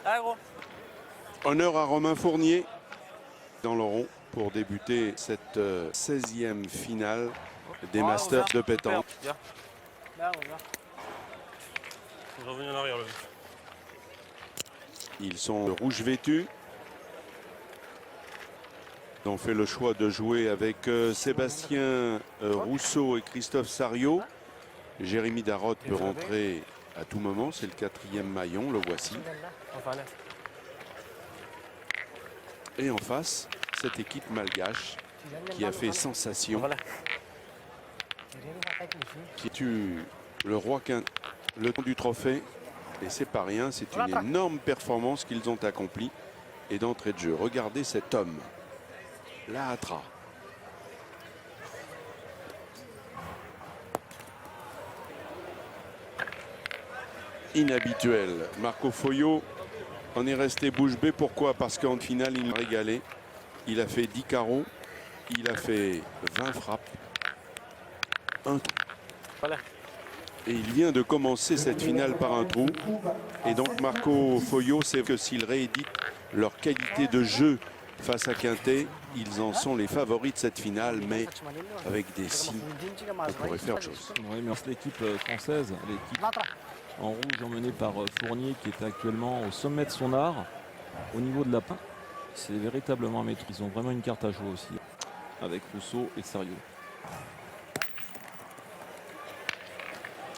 Ah, gros. Honneur à Romain Fournier dans le rond pour débuter cette 16e finale des Masters de pétanque. Viens. Là, on va. Je reviens en arrière, là. Ils sont rouge vêtus. Ils ont fait le choix de jouer avec Sébastien Rousseau et Christophe Sariot. Jérémy Darotte peut rentrer à tout moment. C'est le 4e maillon, le voici. Et en face, cette équipe malgache qui a fait sensation, qui tue le roi le temps du trophée. Et c'est pas rien, c'est une énorme performance qu'ils ont accomplie. Et d'entrée de jeu, regardez cet homme, Lahatra. Inhabituel. Marco Foyo en est resté bouche bée. Pourquoi? Parce qu'en finale, il a régalé. Il a fait 10 carreaux. Il a fait 20 frappes. Un trou. Voilà. Et il vient de commencer cette finale par un trou. Et donc Marco Foyo sait que s'ils rééditent leur qualité de jeu face à Quintet, ils en sont les favoris de cette finale. Mais avec des si, on pourrait faire autre chose. Oui, mais l'équipe française, l'équipe en rouge emmenée par Fournier, qui est actuellement au sommet de son art, au niveau de la pin, c'est véritablement un maître. Ils ont vraiment une carte à jouer aussi, avec Rousseau et Sariot.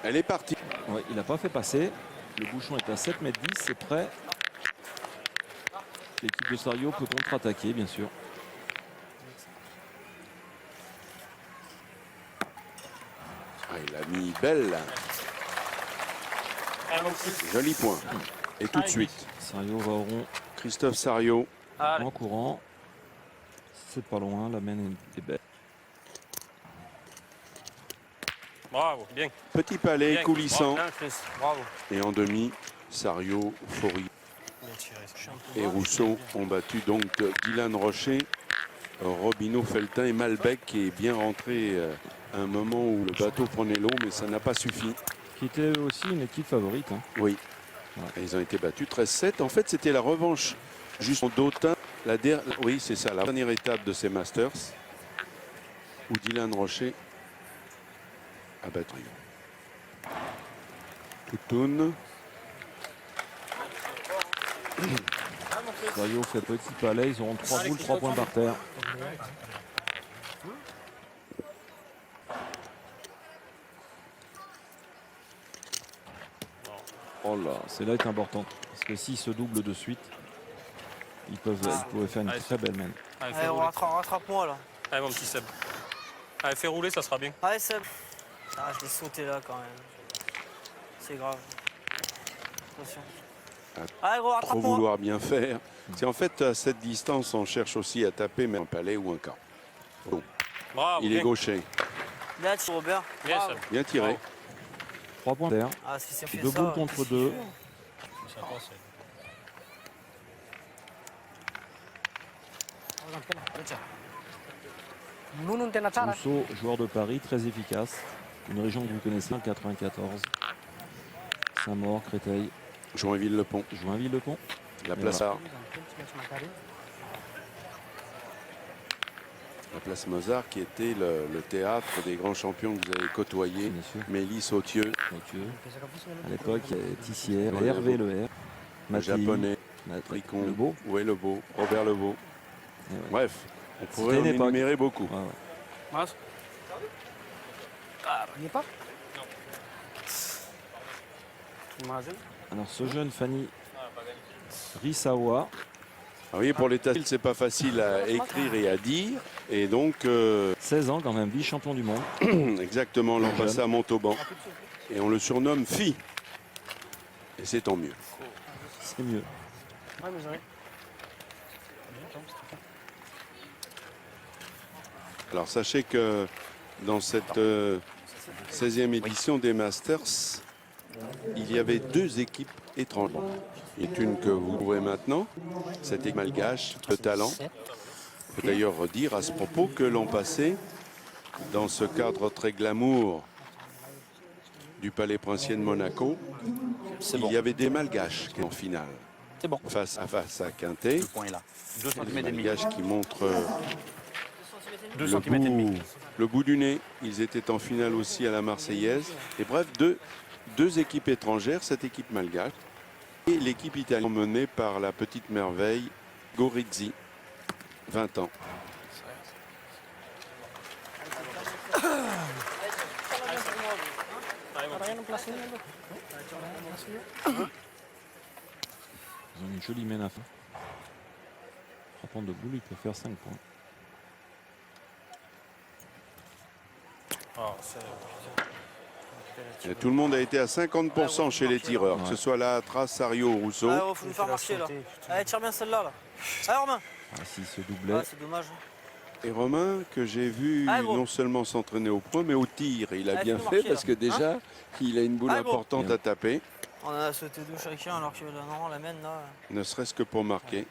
Elle est partie. Ouais, il n'a pas fait passer. Le bouchon est à 7,10 m, c'est prêt. L'équipe de Sariot peut contre-attaquer, bien sûr. Ah, il a mis belle. Joli point. Et tout de suite, Sariot va au rond. Christophe Sariot. En courant. C'est pas loin, la main est belle. Bravo, bien. Petit palais Bien. coulissant. Bravo, Chris. Bravo. Et en demi, Sariot, Faury et Rousseau ont battu donc Dylan Rocher, Robineau, Feltin et Malbec, qui est bien rentré à un moment où le bateau prenait l'eau, mais ça n'a pas suffi. Qui était aussi une équipe favorite. Hein. Oui. Et ils ont été battus 13-7. En fait, c'était la revanche juste en d'Autun. Oui, c'est ça, la dernière étape de ces Masters, où Dylan Rocher a battu Toutoun. Sariot fait petit palais, ils auront 3 boules, 3 points par terre. Oh là, celle-là est importante. Parce que s'ils se doublent de suite, ils pourraient faire une très belle main. Allez, rattrape-moi là. Allez, mon petit Seb. Allez, fais rouler, ça sera bien. Allez, Seb. Ah, je l'ai sauté là quand même. C'est grave. Attention. Allez, gros, Trop rattrape-moi. vouloir bien faire. C'est en fait à cette distance, on cherche aussi à taper, mais un palais ou un quart. Bon. Bravo. Il est gaucher. Bien, tu Robert. Bien, Bravo. Seb. Bien tiré. Bravo. 3 points par terre. Ah, si c'est fait 2 ça, boules contre 2. Ça passe. Rousseau, joueur de Paris, très efficace. Une région que vous connaissez, le 94. Saint-Maur, Créteil, Joinville-le-Pont. Joinville-le-Pont. La place Art. La place Mozart qui était le théâtre des grands champions que vous avez côtoyés. Bien sûr. Mélis, Sautieux, À l'époque, il y avait Tissière, Hervé Le R, le Mattei, japonais, Tricon, Lebeau. ouais, Lebeau, Robert Lebeau. Et ouais. Bref, on pourrait C'était en une époque. énumérer beaucoup. Ouais, ouais. Il n'y est pas. Alors ce jeune Fanny Rissawa, Ah oui, pour l'état civil, c'est pas facile à écrire et à dire. Et donc, 16 ans quand même, vice-champion du monde. exactement, l'an passé à Montauban. Et on le surnomme Phi. Et c'est tant mieux. C'est mieux. Alors sachez que dans cette 16e édition des Masters, il y avait 2 équipes étrangères. Et une que vous trouvez maintenant, cette équipe malgache de talent. Il faut d'ailleurs redire à ce propos que l'an passé, dans ce cadre très glamour du Palais Princier de Monaco, il y avait des malgaches qui étaient en finale. C'est bon. face à Quintet. Le point est là. 2 Les cm et demi. Malgaches qui montrent 2 le cm et demi. bout du nez. Ils étaient en finale aussi à la Marseillaise. Et bref, deux équipes étrangères, cette équipe malgache et l'équipe italienne menée par la petite merveille Gorizzi, 20 ans. Ils ont une jolie mène à fin. Frappant de boule, il peut faire 5 points. Ah, Et tout le monde a été à 50% chez les tireurs, que ce soit là, Trace, Sario ou Rousseau. Ah, faut nous faire marcher là. Allez, tire bien celle-là. Là. Allez, Romain. Ah, s'il se doublait, Ah, c'est dommage. Et Romain, que j'ai vu Ah, gros. non seulement s'entraîner au point, mais au tir. Il a Ah, bien fais-nous fait marquer, parce que là. déjà, il a une boule Ah, gros. importante à taper, On a sauté deux chacun alors que là, non, la mène là. ne serait-ce que pour marquer.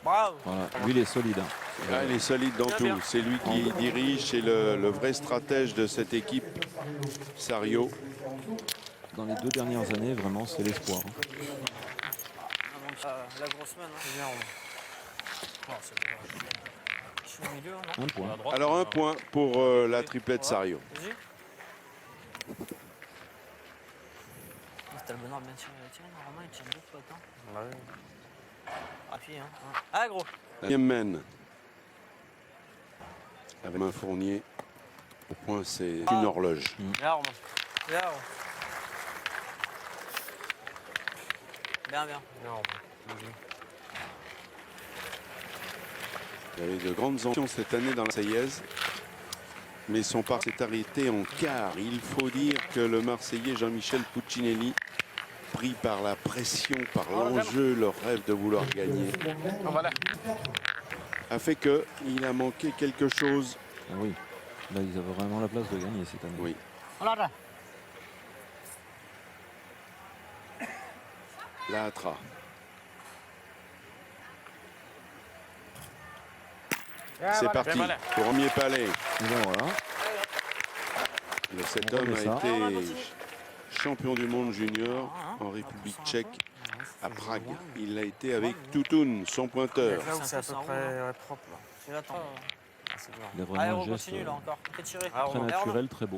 Bravo. voilà. Lui, il est solide. Hein. Ah, il est solide dans Bien, tout. bien. C'est lui qui dirige, c'est le vrai stratège de cette équipe, Sario. Dans les 2 dernières années, vraiment, c'est l'espoir. Hein. La grosse mène. C'est bien, Romain. Je suis au milieu, non? Un point. Alors un point pour la triplette Sario. Vas-y. T'as le bonheur de bien tirer. Tiens, Romain, il tire deux potes. Hein. Rapide, hein. Ah, gros. Deuxième mène. Avec main Fournier. Au point, c'est une horloge. Bien, Romain. Bien, Romain. Bien, bien. Il y avait de grandes ambitions cette année dans la Marseillaise. Mais son part s'est arrêté en quart. Il faut dire que le Marseillais Jean-Michel Puccinelli, pris par la pression, par l'enjeu, leur rêve de vouloir gagner, a fait qu'il a manqué quelque chose. Ah oui. Là, ils avaient vraiment la place de gagner cette année. Oui. L'Atra. C'est parti. Premier palais. Et ben voilà. Cet On homme remet a ça. été champion du monde junior en République tchèque à Prague. Il l'a été avec Toutoun, son pointeur. Là où c'est à peu près propre. Là. C'est là, attends. Il a Allez, vraiment on un geste continue là encore. Fais tirer. très naturel, très beau.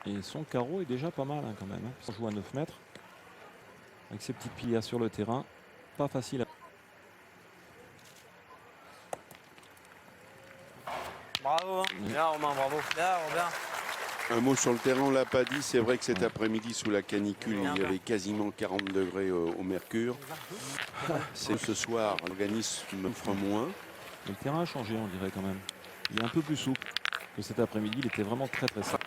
Et son carreau est déjà pas mal hein, quand même. Hein. On joue à 9 mètres. Avec ses petites piliers sur le terrain. Pas facile à... Bravo. Hein. Bien, Romain, bravo. Bien, bien. Un mot sur le terrain, on l'a pas dit. C'est vrai que cet après-midi, sous la canicule, il y avait quasiment 40 degrés au mercure. C'est ce soir, l'organisme fera moins. Mais le terrain a changé, on dirait quand même. Il est un peu plus souple que cet après-midi. Il était vraiment très très simple.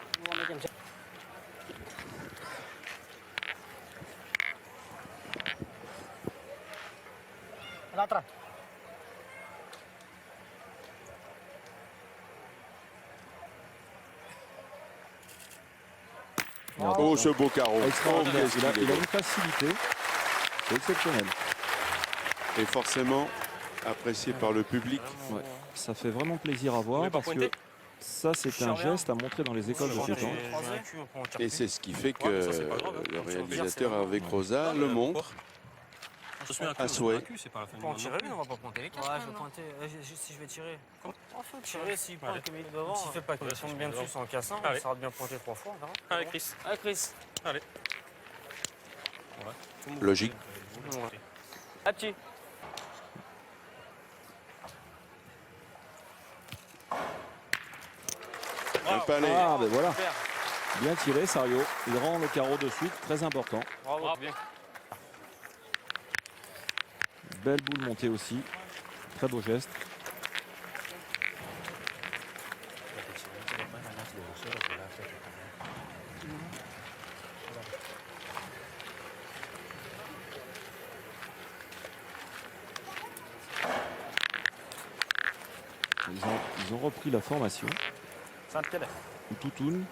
Oh, ce beau carreau. Extraordinaire. Oh, qu'est-ce qu'il est Il a beau. une facilité. C'est exceptionnel. Et forcément, apprécié par le public. Ouais. Ça fait vraiment plaisir à voir voulez pas parce que pointer ça, c'est un geste à montrer dans les écoles de pétanque. Et c'est ce qui fait que Ouais, mais ça, c'est pas grave, hein. le C'est réalisateur bien, avec Rosa le montre. À souhait. C'est pas la fin du On monde. tirer une, on va pas pointer les cartes. Ouais, je vais pointer. Si je vais tirer. Faut tirer s'il pointe comme il est devant. S'il fait pas qu'il tombe bien dessus sans cassin, Allez. il sera bien pointé 3 fois, on verra. Allez, Chris. Allez, Chris. Allez. Logique. À petit. Un palais. Ah, ben voilà. Bien tiré, Sario. Il rend le carreau de suite, très important. Bravo. Bien. Belle boule montée aussi. Très beau geste. Ils ont repris la formation. Toutoun,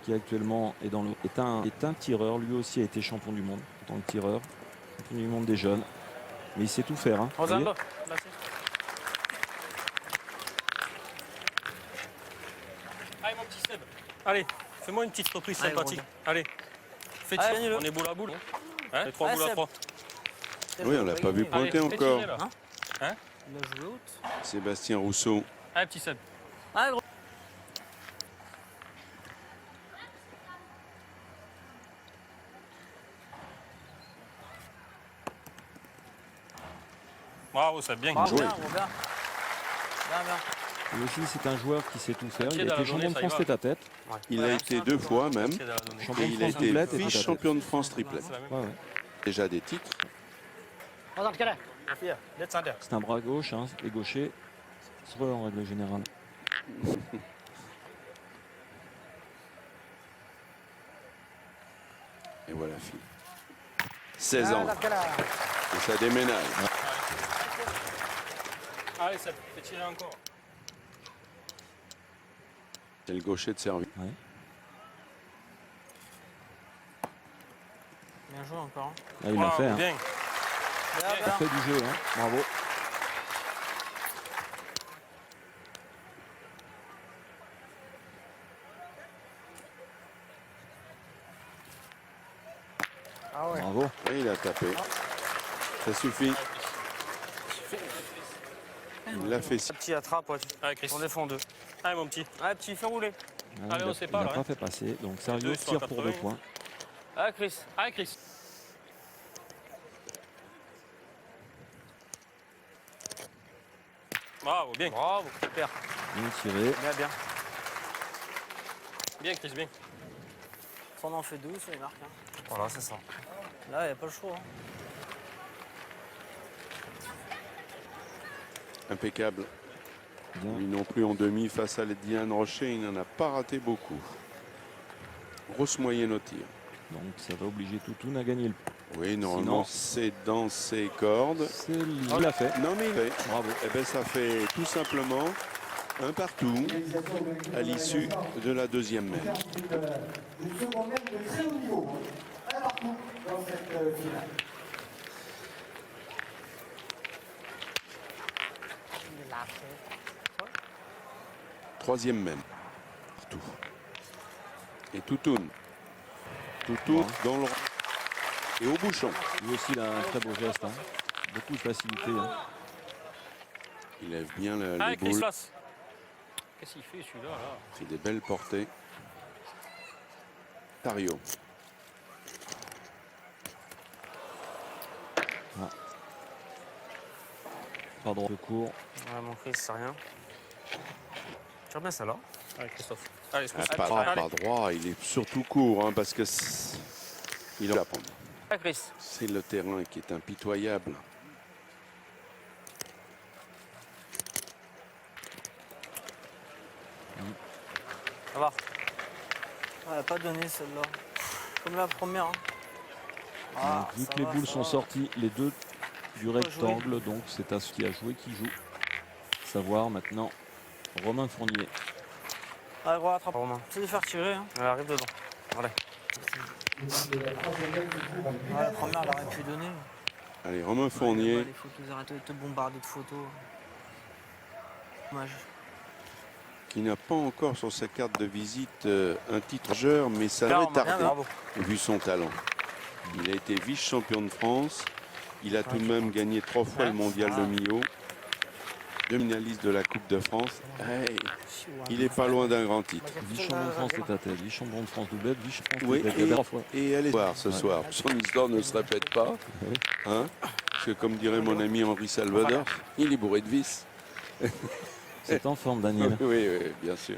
qui actuellement est, est un tireur. Lui aussi a été champion du monde en tant que tireur. Champion du monde des jeunes. Mais il sait tout faire. Hein. Vous voyez Allez, mon petit Seb. Allez, fais-moi une petite reprise Allez, sympathique. gros. Allez. Fais Allez, tirer, gagne-le. on est boule à boule. Hein, les 3 Allez, boules à Seb. 3. Oui, on l'a pas vu pointer Allez, fais encore. tirer, là. Hein? Il a joué haute. Sébastien Rousseau. Allez, petit Seb. Allez, gros. Bravo, Seb, bien. Bravo, joué. bien, gros, bien. Bien, bien. Lui aussi, c'est un joueur qui sait tout faire. Pied Il dans a la été champion journée, de ça y France va. tête à tête. Il a Ouais, été c'est 2 un peu fois même. Pied dans la donnée. Champion Et de il a France été doublette et tête à tête. vice-champion de France triplet. C'est la même. Ouais, ouais. Déjà des titres. C'est un bras gauche, hein. Les gauchers se en règle générale. Et voilà, fille. 16 ans. Et ça déménage. Allez, Seb, fais tirer encore. C'est le gaucher de service. Ouais. Bien joué encore. Hein. Là, il l'a Bravo, fait. Hein. bien. Bien, Il a bien. fait du jeu. Hein. Bravo. Bravo. Et il a tapé. Ça suffit. Il l'a fait. Petit attrape, ouais. Allez, Chris. On défend 2. Allez, mon petit. Allez, petit, fais rouler. Ah, Allez, il on sait n'a pas, là, pas hein. fait passer. Donc deux, Sario ils sont à tire pour 2 80. points. Allez, Chris. Allez, Chris. Bravo, bien. Bravo, super. Bien tiré. Bien, bien. Bien, Chris, bien. Soit on en fait 2, soit il marque. Hein. Voilà, c'est ça. Là, il n'y a pas le choix. Hein. Impeccable. Bien. Lui non plus en demi face à Diane Rocher. Il n'en a pas raté beaucoup. Grosse moyenne au tir. Donc ça va obliger Toutoun à gagner le. Oui, normalement, c'est dans ses cordes. C'est il l'a fait. Non, mais il fait. Bravo. Eh bien, ça fait tout simplement un partout à l'issue de la deuxième mène. Une seconde même de très haut niveau. Un partout dans cette finale. Troisième mène. Partout. Et Toutoun. Toutoun dans le... Et au bouchon. Lui aussi, il a un très beau geste. Hein. Beaucoup de facilité. Hein. Il lève bien les Allez, Chris, boules. face. Qu'est-ce qu'il fait, celui-là, là? Fait des belles portées. Tario. Pas droit de court. Ouais, mon Chris, c'est rien. Tire bien celle-là. Allez, Christophe. Allez, Ah, c'est pas droit, il est surtout court hein, parce que il a Allez, Chris. c'est le terrain qui est impitoyable. Ça va. Elle n'a pas donné celle-là. Comme la première. Hein. Ah, Vu ça que les va, boules ça sont va. sorties, les deux du Faut rectangle, donc c'est à ce qui a joué qui joue. Savoir maintenant Romain Fournier. Allez, gros, attrape. Romain. C'est de faire tirer. Hein. Elle arrive dedans. Allez. Ah, la première, elle aurait pu donner. Allez, Romain Fournier. Les photos, arrêtez de te bombarder de photos. Dommage. Qui n'a pas encore sur sa carte de visite un titre majeur, mais ça Bien, va Romain, tarder, bravo. vu son talent. Il a été vice-champion de France. Il a tout de même gagné 3 fois le mondial de Millau. Demi-finaliste de la Coupe de France. Hey, il n'est pas loin d'un grand titre. Vice-champion de France tête à tête, vice-champion de France doublette, vice-champion Oui, tête à tête. La dernière fois. et allez voir ce soir. Son histoire ne se répète pas. Hein, parce que comme dirait mon ami Henri Salvador, il est bourré de vis. C'est en forme, Daniel. Oui, oui, bien sûr.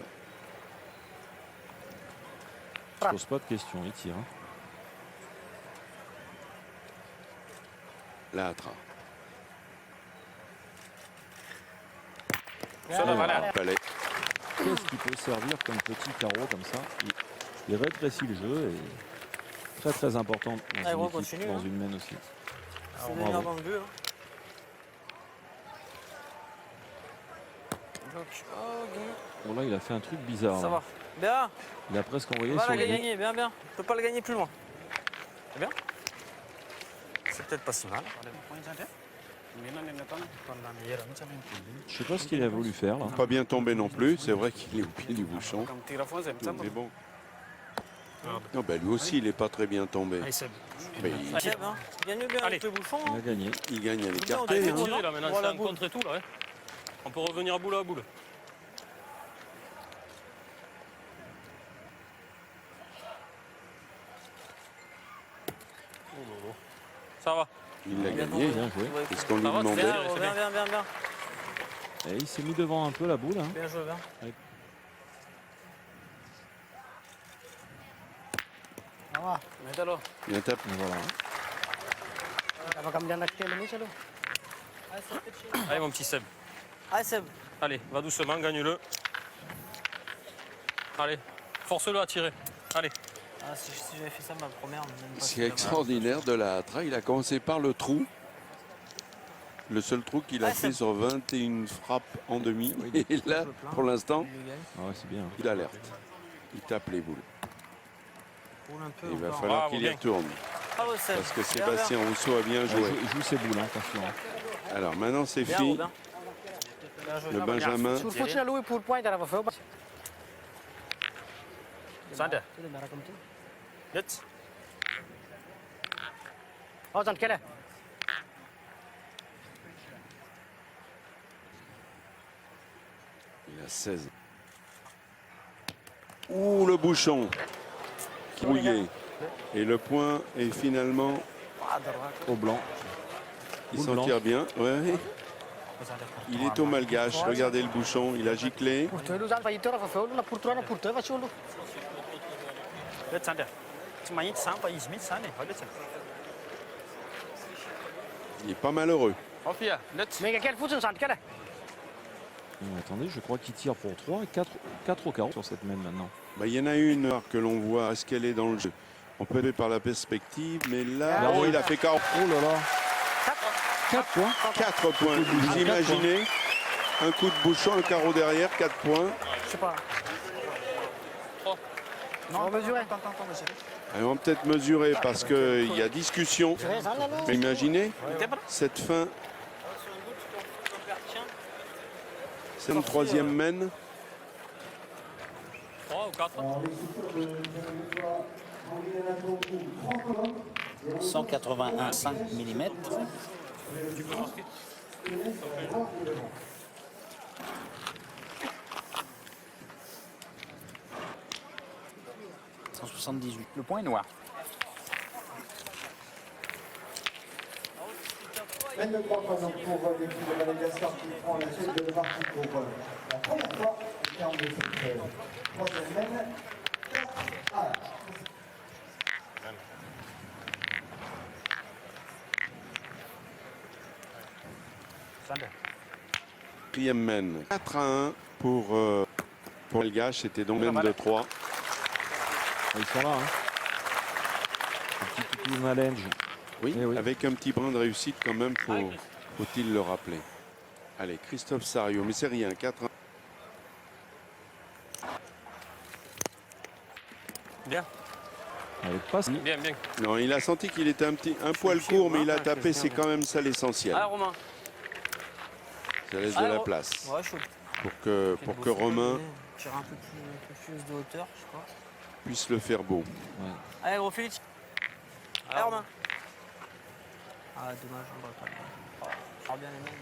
Je pose pas de questions, il tire. Hein. L'Atra. Ça va, voilà. Palais. Qu'est-ce qui peut servir comme petit carreau comme ça il rétrécit le jeu et très très important dans Allez, gros, une équipe, continue, dans hein. une main aussi. C'est bravo. venir dans le but. Hein. Donc, oh, Guy. Bon là il a fait un truc bizarre. Ça là. va. Bien. Il a presque envoyé On va sur la le but. gagner, bien, bien. On peut pas le gagner plus loin. C'est bien. C'est peut-être pas si mal. Je sais pas ce qu'il a voulu faire là. Pas bien tombé non plus, c'est vrai qu'il est au pied du bouchon. Mais bon. Non, ben lui aussi, il n'est pas très bien tombé. Allez, Seb. Mais Seb, hein. Il gagne bien Allez. avec le bouchon. Il Hein. a gagné. il gagne à Allez, l'écarté. il Hein. faut tirer là maintenant, Voilà, c'est un contre et tout là. Hein. On peut revenir boule à boule. Oh, lolo. Ça va. Il l'a Bien gagné. Bien joué. C'est ce qu'on lui Ça va, demandait. c'est Bien, bien. bien. Et il s'est mis devant un peu la boule. Hein. Bien joué, bien. Il tape. Et voilà. Allez, mon petit Seb. Allez, Seb. Allez, va doucement, gagne-le. Allez, force-le à tirer. Allez. Ah, si j'avais fait ça ma première, même pas C'est fait extraordinaire de la Hatra. Il a commencé par le trou. Le seul trou qu'il a Ouais, fait ça- sur 21 frappes en demi. Et là, pour l'instant, Il le gagne. Ah ouais, c'est bien. il alerte. Il tape les boules. Roule un peu. Il va encore. falloir Bravo, qu'il y bien. retourne. Bravo, Seb. Parce que Bien, Sébastien Rousseau a bien Il joué. joue ses boules, hein, attention. Alors maintenant, c'est Bien, fini. Robin. Bien joué. Le Benjamin. Sander. Vite. Il a 16. Ouh, le bouchon qui mouillé. Et le point est finalement, Au blanc. il Boule s'en blanche. tire bien. Ouais. Il est au malgache. Regardez le bouchon. Il a giclé. Vite, Sander. Tu m'as dit 100, pas 10 000, 100. Il est pas malheureux. Hop, là. Vite. Attendez, je crois qu'il tire pour 3 et 4 au carreau sur cette même maintenant. Bah, il y en a une que l'on voit. Est-ce qu'elle est dans le jeu? On peut aller par la perspective. Mais là, Bravo. oh, il a fait 40. Oh là là 4 points. 4 points. Vous imaginez un coup de bouchon, un carreau derrière, 4 points. Alors, on va peut-être mesurer parce qu'il y a discussion. Mais imaginez cette fin. C'est une troisième mène. 3 ou 4. Alors, les soutiens de la victoire, Henri Renato, Franck 181,5 mm. Le point est noir. 23 points donc pour l'équipe de Madagascar qui prend la suite de partie pour la première fois au terme de cette troisième mène. 4 à 1. Quatrième mène. 4 à 1 pour Malgache. C'était donc mène de 3. Ils sont là. Hein. Le petit toutou Malenge. Oui, Eh oui. avec un petit brin de réussite quand même, faut-il le rappeler. Allez, Christophe Sario, mais c'est rien, 4-1. Bien, Avec passe. bien, bien. Non, il a senti qu'il était un poil court, mais il a tapé, c'est quand même ça l'essentiel. Allez, Romain. Ça laisse de Allez, la place Ouais, chaud. pour que Romain Tire un peu plus de hauteur, je crois. puisse le faire beau. Allez, gros Félix. Allez, Romain. Ah, dommage, on va pas. Je sors bien les mains.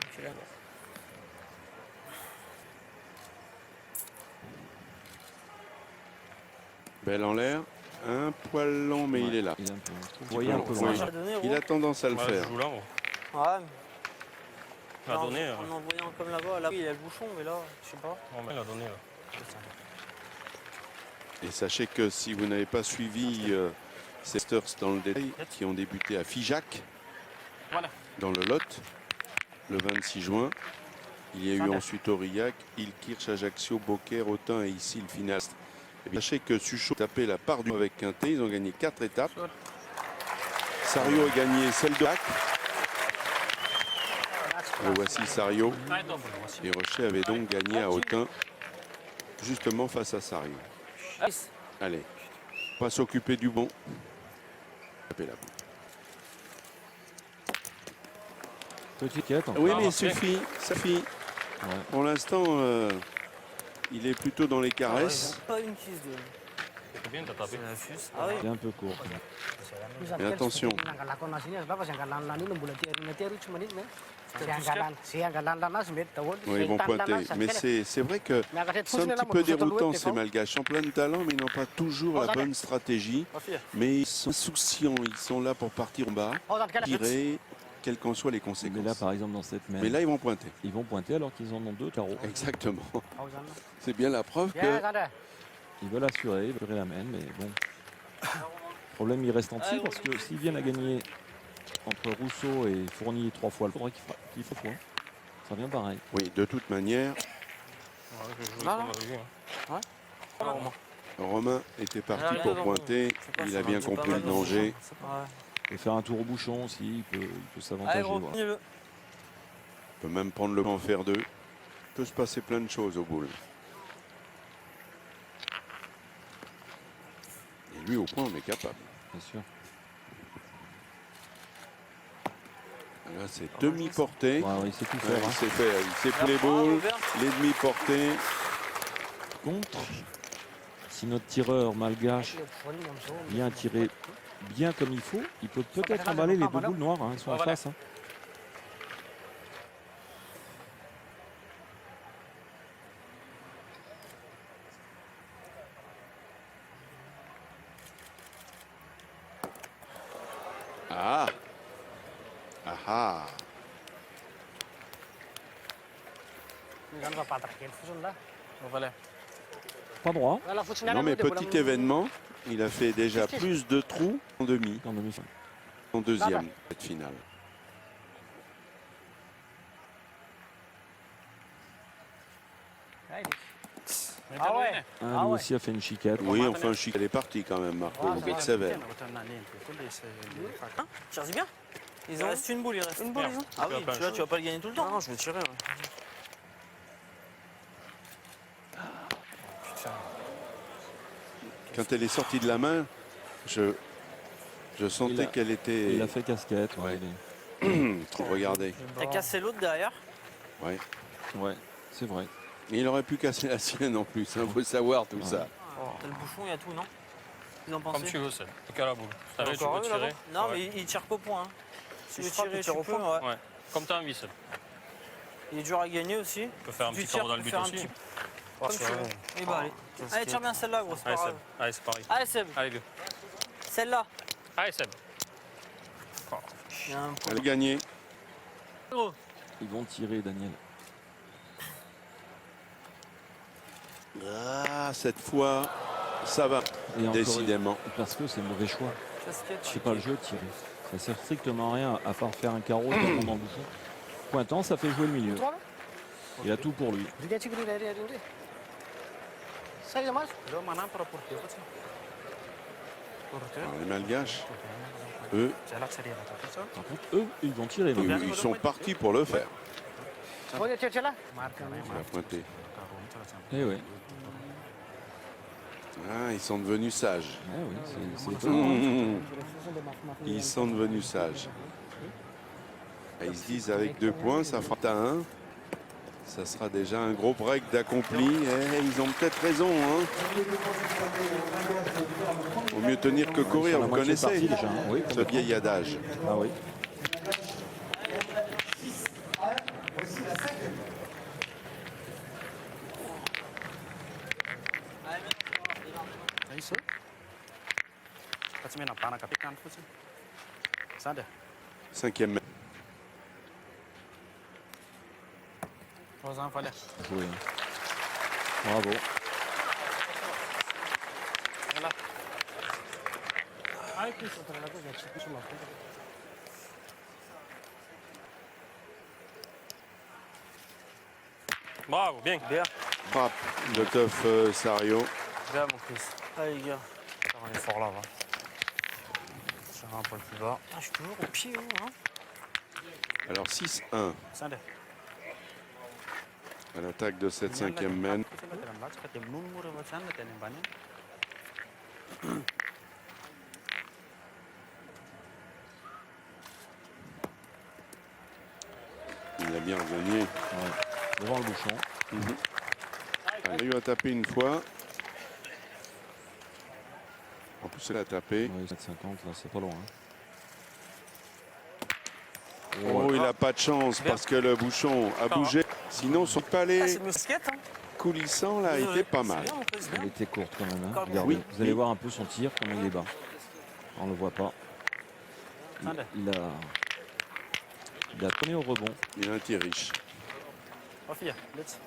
Je suis là. Belle en l'air, un poil long, mais il est là. Il est un peu, vous voyez un peu Oui. loin. Ça a donné, Il a tendance à le Ouais, faire. je joue là. Ouais, Il a donné. en envoyant comme là-bas, là, oui, il y a le bouchon, mais là, je sais pas. Il a donné. Là. Et sachez que si vous n'avez pas suivi ces Masters dans le détail, qui ont débuté à Figeac, Voilà. dans le Lot, le 26 juin, il y a eu ensuite Aurillac, Ilkirch, Ajaccio, Beaucaire, Autun et ici le final. Et bien, sachez que Suchot a tapé la part du avec Quintet, ils ont gagné 4 étapes. Sario a gagné celle de Lac. Le voici Sario. Et Rocher avait donc gagné à Autun, justement face à Sario. Allez, on va s'occuper du bon. Taper la boule. Petite quête. Oui, Ah, mais parfait. ça suffit. Ouais. Pour l'instant, il est plutôt dans les caresses. Pas une kiss de. C'est bien, t'as tapé. C'est la fuse. Ah oui. C'est un peu court. Mais attention. Oui, ils vont pointer. Mais c'est vrai que c'est un petit peu déroutant ces Malgaches. En plein de talent, mais ils n'ont pas toujours la bonne stratégie. Mais ils sont insouciants. Ils sont là pour partir en bas, tirer, quelles qu'en soient les Mais là, conséquences. par exemple, dans cette main, Mais là, ils vont pointer. ils vont pointer alors qu'ils en ont 2 carreaux. Exactement. C'est bien la preuve que Ils veulent assurer, ils veulent la main, mais bon. Le problème, il reste entier parce que s'ils viennent à gagner entre Rousseau et Fournier 3 fois, il faudrait qu'il fasse quoi. Ça revient pareil. oui, de toute manière, Ouais, je joue Non, comme non. on a vu, hein. Romain. Romain était parti Alors, pour non, pointer. je sais pas, Il ça a va bien un petit peu compris pas le mal de danger. Ouais. Et faire un tour au bouchon aussi, il peut Allez, s'avantager. gros, voilà. le. Il peut même prendre le temps en faire 2. Il peut se passer plein de choses au boule. Et lui, au point, on est capable. Bien sûr. Là, c'est demi-portée. Ouais, ouais, il sait tout Ouais, faire. il Hein. s'est fait, il s'est pris les Bravo, boules, Bert. les demi-portées. Contre, si notre tireur malgache vient tirer bien comme il faut, il peut peut-être emballer les 2 boules noires. Hein. Ils sont en Voilà. face. Hein. Ah. Ah ah. Voilà. Pas droit. Non, mais petit événement, il a fait déjà plus de trous en demi, En demi-fin. en deuxième, cette finale. Ah ouais. Lui aussi a fait une chiquette. Oui, enfin, elle est partie quand même, Marco. Il est sévère. Tire-y bien. Il en reste une boule, il reste. Une boule, Merde. ils ont. Ah oui, Tu vas pas celui-là, tu vas pas le gagner tout le temps. Non, je vais tirer. Ouais. Quand elle est sortie de la main, je sentais qu'elle était Il a fait casquette. Ouais. Ouais. trop regardée. T'as cassé l'autre derrière. Ouais. Ouais, c'est vrai. Mais il aurait pu casser la sienne en plus. Il faut savoir tout ça. T'as le bouchon, il y a tout, non? Vous en Comme pensez? tu veux, c'est. Qu'à la boule. T'as vu, tu encore peux un, tirer. là-bas Non, Ouais. mais il tire qu'au point. Hein. Si tu veux frappe, tirer, il tu tire au peux. fond. Ouais. Ouais. Comme t'as envie, c'est. Il est dur à gagner aussi. Tu peux faire un Tu petit tires, carreau dans le tu but fais un aussi. petit- Oh, Comme c'est tu veux. vrai. Eh ben, allez. Allez, tire bien celle-là, gros, c'est pas Allez, grave. Seb. Allez, c'est pareil. Allez, Seb. Allez, go. Celle-là. Allez, Seb. Il y a un point. Elle a gagné. Gros. Ils vont tirer, Daniel. Ah, cette fois, ça va. Et encore Décidément. Parce que c'est mauvais choix. Casquette. C'est pas le jeu de tirer. Ça sert strictement à rien à part faire un carreau dans le bouchon. Pointant, ça fait jouer le milieu. Il a tout pour lui. Alors, les Malgaches, eux, Par contre, eux, ils vont tirer. maintenant. ils sont partis pour le faire. Il a pointé. Eh oui. Ah, ils sont devenus sages. Eh oui, c'est étonnant. Ils sont devenus sages. Et ils se disent avec 2 points, ça fera à 1. Ça sera déjà un gros break d'accompli. Et ils ont peut-être raison. Hein. Vaut mieux tenir que courir, La vous moitié connaissez partie déjà, hein. Oui, ce vieil adage. Ah oui. Cinquième mètre. Oui. Bravo. Bravo, bien. Bien. Frappe de Teuf Sario. Bien, mon Chris. Allez, les gars. On est fort là, va. Tire un poil plus bas. Ah, je suis toujours au pied, hein. Alors 6-1 Sande. à l'attaque de cette cinquième mène. bien gagné. Ouais. Devant le bouchon. Elle a eu à taper une fois. En plus, elle a tapé. Ouais, 7,50, là, c'est pas loin. Oh, il n'a pas de chance parce que le bouchon a bougé. Sinon, son Ah, palais c'est musquette, hein. coulissant là était pas mal. C'est bien, mon président. Elle était courte quand même. Hein. Encore Regardez, oui. vous allez voir un peu son tir, comment il est bas. On ne le voit pas. Il a tourné au rebond. Il a un tir riche. Oh, fille, let's.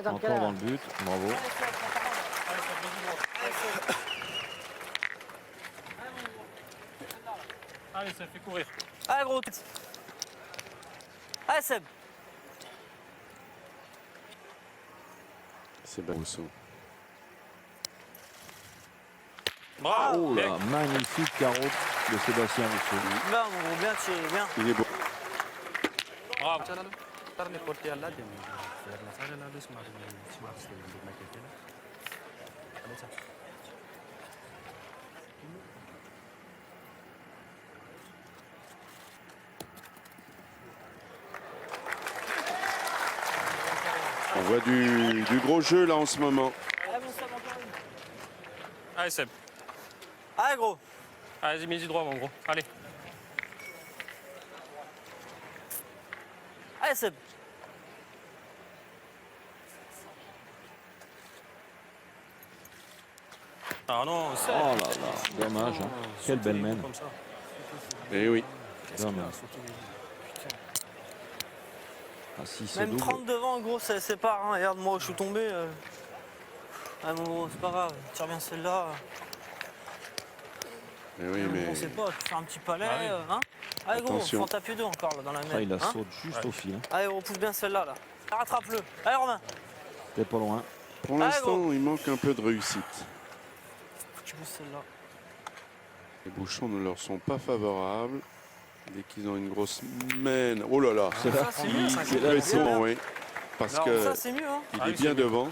Encore dans le but. Bravo. Allez, ça fait courir. Allez, gros. Allez, Seb. C'est Barousseau. Bravo. Oh bien. là, magnifique carotte de Sébastien Rousseau. Bien, mon gros, bien tiré, bien. Il est beau. Bravo. On voit du gros jeu là en ce moment. Allez, Seb. Allez, gros. Allez, mets-y droit, mon gros. Allez. Allez, Seb. Ah non, Seb. Oh là là, dommage. Hein. Quelle belle mène. Comme ça. Eh oui. Dommage. Ah, si c'est Même double. 30 devant, gros, ça sépare. Hein. Regarde, moi, je suis tombé. Ah, mon gros, c'est pas grave. Tire bien celle-là. Eh oui, mais On sait pas, tu fais un petit palais. Ah oui. Hein. Allez, gros, Attention. faut en taper deux encore là, dans la Ah, main. il la Hein. saute juste au fil. Hein. Allez, on pousse bien celle-là. Là. Rattrape-le. Allez, Romain. T'es pas loin. pour Allez, l'instant, gros. il manque un peu de réussite. Faut que tu pousses celle-là. Les bouchons ne leur sont pas favorables. Dès qu'ils ont une grosse mène. Oh là là. C'est là. Ça, c'est mieux. Ça, C'est pressant, oui. Parce que ça, c'est mieux. Hein. il Ah est oui, bien c'est mieux. devant.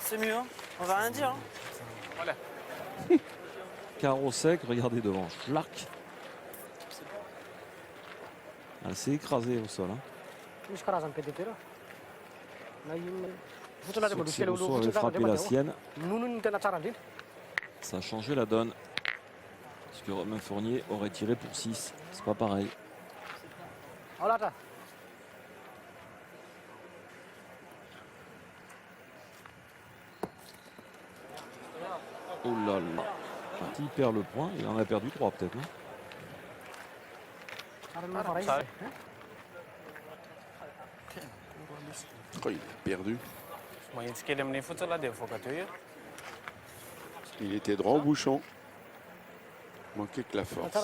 C'est mieux. Hein. On va rien dire. Hein. Carreau sec, regardez devant. Schlark. Ah, c'est écrasé au sol. Hein. Sauf que si Rousseau avait frappé la sienne, ça a changé la donne. Parce que Romain Fournier aurait tiré pour 6. C'est pas pareil. Oh là là. Quand il perd le point, il en a perdu 3 peut-être. Non Oh, il a perdu. Il était droit au bouchon. Manquait que la force. il,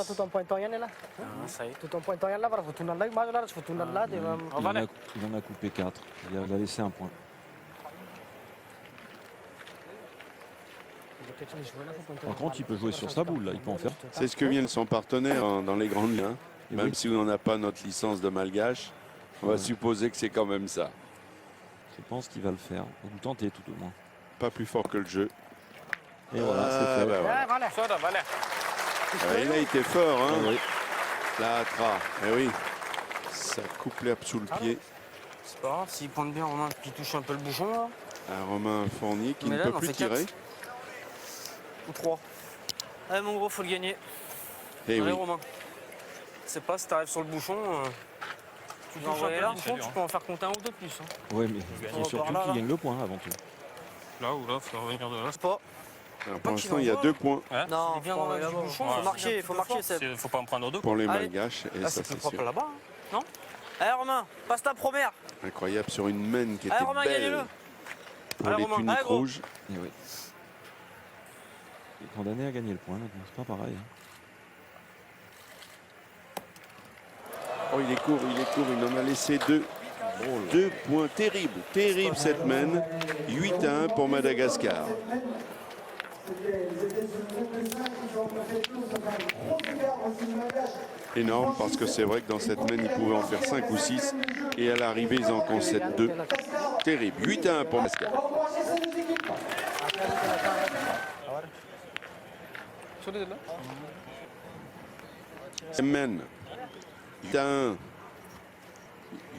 en a coupé 4. Il a laissé un point. Par contre, il peut jouer sur sa boule. Là. Il peut en faire. C'est ce que vient de son partenaire dans les grandes liens. Et Même oui. si on n'a pas notre licence de malgache, on va Ouais. supposer que c'est quand même ça. Je pense qu'il va le faire. Ou le tenter tout au moins. Pas plus fort que le jeu. Et voilà, Ah, c'est fait. bah voilà. Ah, il a été fort, hein. Ah oui. La tra. Eh oui. Ça coupe l'herbe sous le pied C'est pas grave. S'il pointe bien Romain, puis il touche un peu le bouchon. Là. à Romain Fournier qui Mais ne là, peut on en plus fait tirer. 4. Ou 3. Allez, mon gros, faut le gagner. Eh Allez, oui. Romain. C'est pas si t'arrives sur le bouchon. Tu vas envoyer là, c'est dur, tu peux en faire compter un ou deux de plus. Hein. Oui, mais gagner. c'est surtout Là, qu'il là. gagne le point avant tout. Là ou là, il faut revenir de là. C'est pas. Alors, Pas pour qu'il l'instant, il y a envoie. 2 points Hein Non, C'est bien faut dans envoyer le là-bas. bouchon, Faut marquer, faut marquer, Seb. Faut pas en prendre deux. pour les Allez. malgaches. Et Là, ça, c'est plus c'est propre sûr. là-bas, hein. Non. Allez, Romain, passe ta première. Incroyable sur une mène qui était Allez, Romain, gagnez-le. belle pour Allez, les Romain. tuniques Allez, gros. rouges. Et oui. Il est condamné à gagner le point maintenant. C'est pas pareil. Hein. Oh, il est court, il en a laissé 2. 2 points terribles, terrible cette mène. 8-1 pour Madagascar. Énorme parce que c'est vrai que dans cette mène, il pouvait en faire 5 ou 6. Et à l'arrivée, ils en concèdent 2. Terrible. 8-1 pour Mascara. On va encourager ces deux équipes. Mène 8-1.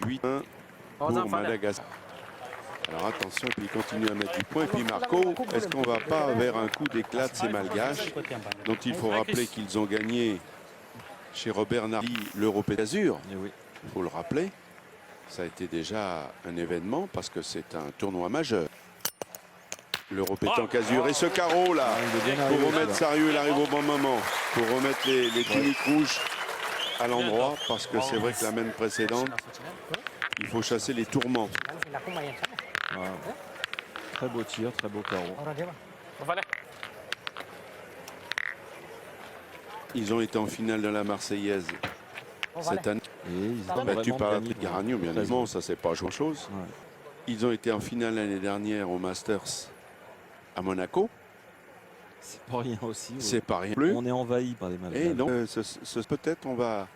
8-1 pour Madagascar. Alors attention, puis il continue à mettre du point. Et puis Marco, est-ce qu'on va pas vers un coup d'éclat de ces Malgaches, dont il faut rappeler qu'ils ont gagné chez Robert Nardi l'Europé d'Azur. Et oui. Il faut le rappeler. Ça a été déjà un événement parce que c'est un tournoi majeur. L'Europé Tank Azur. Et ce carreau là, il est bien pour arrivé, remettre celui-là. Sarieux, il arrive au bon moment. Pour remettre les tuniques rouges à l'endroit. Parce que c'est vrai que la main précédente, il faut chasser les tourments. Voilà. Très beau tir, très beau carreau. Ils ont été en finale de la Marseillaise cette année. Et ils ont Battu vraiment par la gagné, Garagno, bien très évidemment, ça c'est pas grand-chose. Ouais. Ils ont été en finale l'année dernière au Masters à Monaco. C'est pas rien aussi. Ouais. C'est pas rien plus. On est envahi par les Malgaches. Et donc, peut-être on va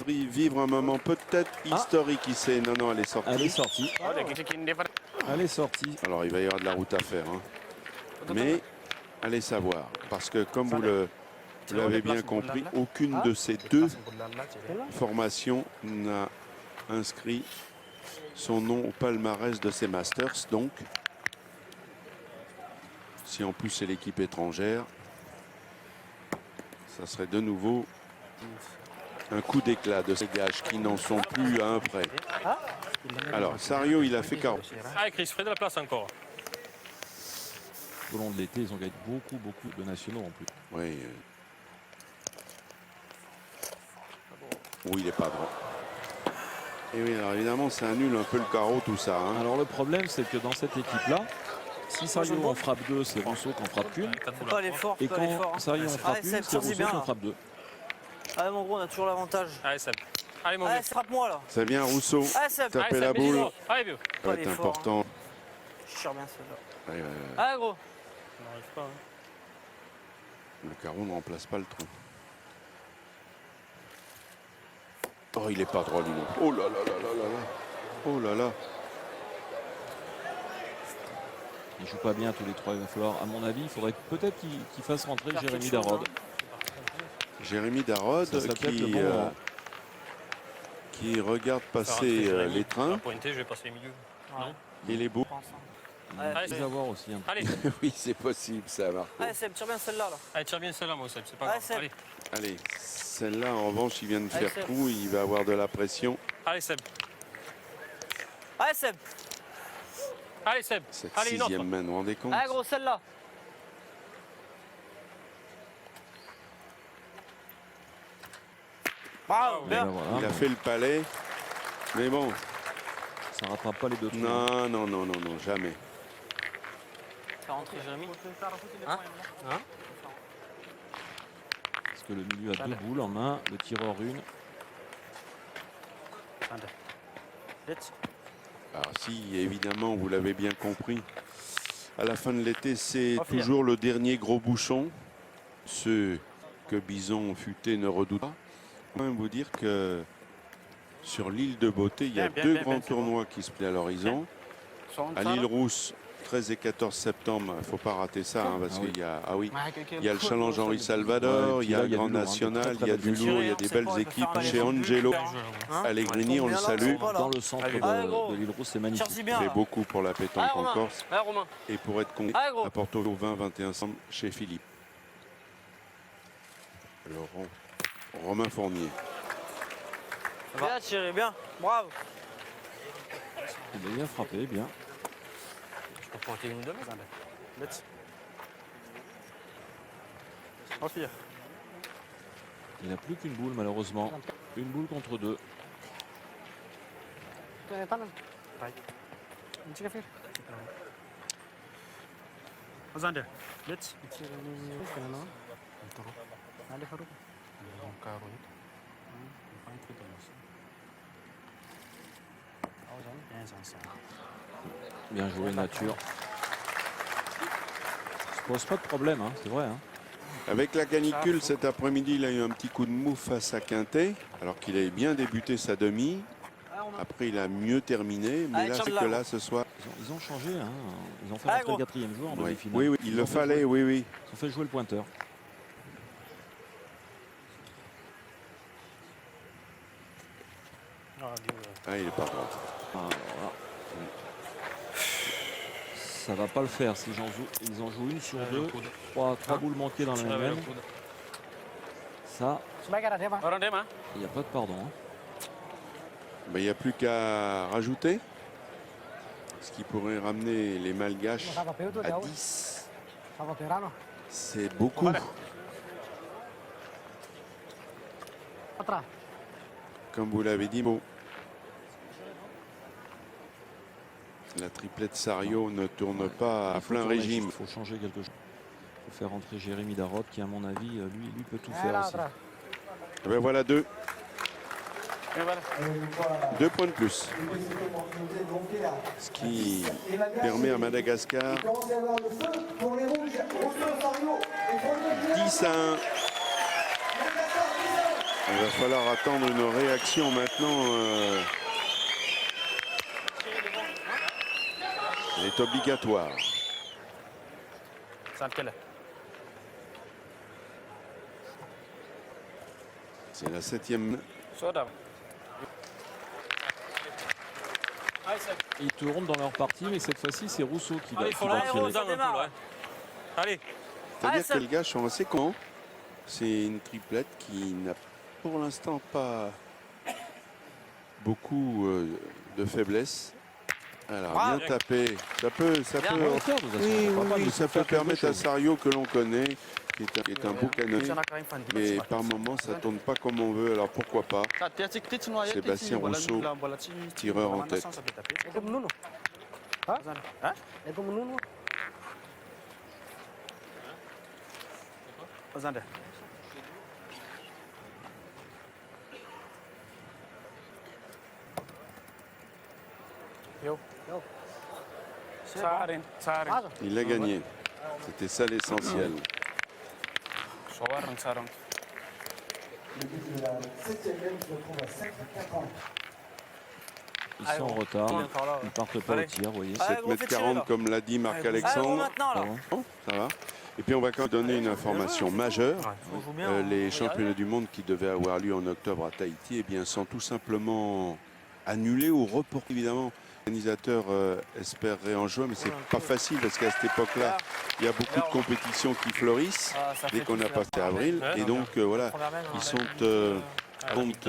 vivre un moment peut-être historique ici. Non, elle est sortie. Elle est sortie. Elle est sortie. Alors il va y avoir de la route à faire. Hein. Mais allez savoir. Parce que comme vous l'avez bien compris, aucune de ces deux formations n'a inscrit son nom au palmarès de ces Masters. Donc, si en plus c'est l'équipe étrangère, ça serait de nouveau un coup d'éclat de ces gages qui n'en sont plus à un près. Alors, Sario, il a fait carreau. Allez, Chris, fais de la place encore. Au long de l'été, ils ont gagné beaucoup de nationaux en plus. Oui. Oui, il n'est pas droit. Et oui, alors évidemment, ça annule un peu le carreau, tout ça. Hein. Alors le problème, c'est que dans cette équipe-là, si Sario en frappe 2, c'est Rousseau qui en frappe qu'une. Faut pas aller fort, Et faut pas aller quand fort. Sario en frappe Allez, une, Seb, c'est tire-y Rousseau bien, qui en là. frappe 2. Allez, mon gros, on a toujours l'avantage. Allez, Seb. Allez, mon Allez, gars. frappe-moi là. Ça vient Rousseau. Allez, Seb. Taper Allez, la Seb, mets-y boule. droit. Allez, vieux. Ça va être l'effort, important. Je tire bien celle-là. Ouais, ouais, ouais. Allez, gros. On n'arrive pas. Hein. Le carreau ne remplace pas le trou. Oh, il est pas droit, lui non. Oh là là là là là là. Oh là là. Ils jouent pas bien tous les trois. Il va falloir, à mon avis, il faudrait peut-être qu'il fasse rentrer Jérémy Darod. Jérémy Darod Ça serait peut-être le bon moment. qui regarde Faire passer rentrer Jérémy. les trains. À pointer, je vais passer les milieux. Non. Il est beau. Allez, Il va voir aussi un peu. Allez, Oui, c'est possible, ça, Marco. Allez, Seb, tire bien celle-là là. allez, tire bien celle-là, moi, Seb. C'est pas Allez, grave. Seb. Allez, Allez, celle-là, en revanche, il vient de Allez, faire Seb. trou. Il va avoir de la pression. allez, Seb. Allez, Seb. Allez, Seb. Cette Allez, une autre. sixième main, vous vous rendez compte? Allez, gros, celle-là. Bravo, Et bien. ben voilà, Il a fait le palais. Mais bon, ça rattrape pas les deux trous. non, non, non, non, non, jamais. Faire rentrer Jérémy. Hein Parce que le milieu a deux boules en main, le tireur une. Alors si, évidemment, vous l'avez bien compris, à la fin de l'été, c'est Pas finir. toujours le dernier gros bouchon. Ceux que Bison Futé ne redoute pas. Je peux même vous dire que sur l'île de Beauté, il y a deux grands tournois qui se plient à l'horizon. À l'île Rousse, 13 et 14 septembre, il ne faut pas rater ça, hein, parce Ah oui. qu'il y a, il y a le Challenge Henri Salvador, Ouais, et puis il y a là, le il y a Grand du lourd, hein, National, très, il y a très du belle lourd, il y a des belles équipes chez Angelo Hein Allegrini, on le salue. Dans le centre Allez, gros. de l'île Rousse, c'est magnifique. Tire-y Il bien fait là. beaucoup pour la pétanque Allez, en Romain. Corse. Allez, Romain. Et pour être con, Allez, gros. à Porto 20-21 septembre chez Philippe. Laurent, Romain Fournier. Bien tiré, bien. Bravo. Il a bien frappé, bien. Je peux pointer une demi. Il n'a plus qu'une boule, malheureusement. Une boule contre deux. Bien joué, Nature. Ça se pose pas de problème, hein, c'est vrai. Hein. Avec la canicule cet après-midi, il a eu un petit coup de mou face à Quintet, alors qu'il avait bien débuté sa demi. Après, il a mieux terminé, mais Allez, là, tiens c'est de que là. là, ce soir. Ils ont changé, hein. Ils ont fait Allez, rentrer le gros. 4e joueur en Oui, demi-finale. oui, il Ils le ont fait fallait, jouer- oui, oui. Ils ont fait jouer le pointeur. Ah, il est pas droit. Ah, alors là, ça va pas le faire s'ils ils en jouent une sur deux. Trois boules manquées dans la même. Ça, Orang dia mah. il n'y a pas de pardon. Hein. Ben, il n'y a plus qu'à rajouter. Ce qui pourrait ramener les Malgaches à 10. C'est beaucoup. Comme vous l'avez dit, bon. La triplette Sario ne tourne pas à plein régime. Il faut changer quelque chose. Il faut faire rentrer Jérémy Darrotte qui, à mon avis, lui peut tout faire aussi. Ben voilà 2. Ya, voilà. 2 points de plus. Ce qui permet à Madagascar 10 à 1. Il va falloir attendre une réaction maintenant. Elle est obligatoire. Saat kele. C'est la 7e. Sudah. Allez, Seb. Ils tournent dans leur partie, mais cette fois-ci, c'est Rousseau qui va, Allez, qui faut va la tirer. rose un peu, ouais. Allez. C'est-à-dire que les gars sont assez cons. C'est une triplette qui n'a pour l'instant pas beaucoup de faiblesse. Alors, Ah, bien tapé. Ça peut, On va le faire, de toute façon. oui, On va pas oui, lui ça faire peut quelque permettre à chose. Sario, que l'on connaît, qui est un beau canonnier, mais par moments, ça tourne pas comme on veut. Alors, pourquoi pas Sébastien Rousseau, tireur en tête. Zanda. Yo. Sarin. Il a gagné. C'était ça l'essentiel. Sarang, sarang. Le but de la 7e game se retrouve à 7,40. Ils sont en retard. Ils partent pas au tir, vous voyez. Allez, gros, 7 m 40, comme l'a dit Allez, gros, Marc-Alexandre. maintenant, là. Bon, ça va. Et puis on va quand même donner une information majeure. On joue bien, Les on va y championnats arriver. du monde qui devaient avoir lieu en octobre à Tahiti, eh bien, sont tout simplement annulés ou reportés. Évidemment, l'organisateur espère réenjouer, mais c'est pas facile parce qu'à cette époque-là, il y a beaucoup de compétitions qui fleurissent Ah, ça dès fait qu'on a tout passé faire. avril. Ouais, Et non, donc, voilà, Première main, ils on sont va- compte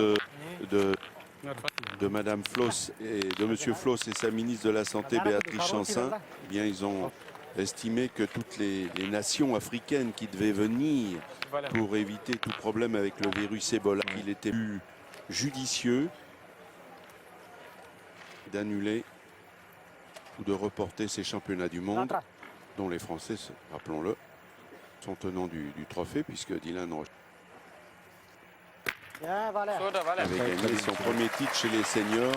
de Madame Floss et de Monsieur Floss et sa ministre de la Santé, Béatrice Chancin. Eh bien, ils ont estimé que toutes les nations africaines qui devaient venir Voilà. pour éviter tout problème avec le virus Ebola, il était plus judicieux d'annuler ou de reporter ces championnats du monde, dont les Français, rappelons-le, sont tenants du trophée, puisque Dylan Roche Sudah, voilà. avait gagné son premier titre chez les seniors,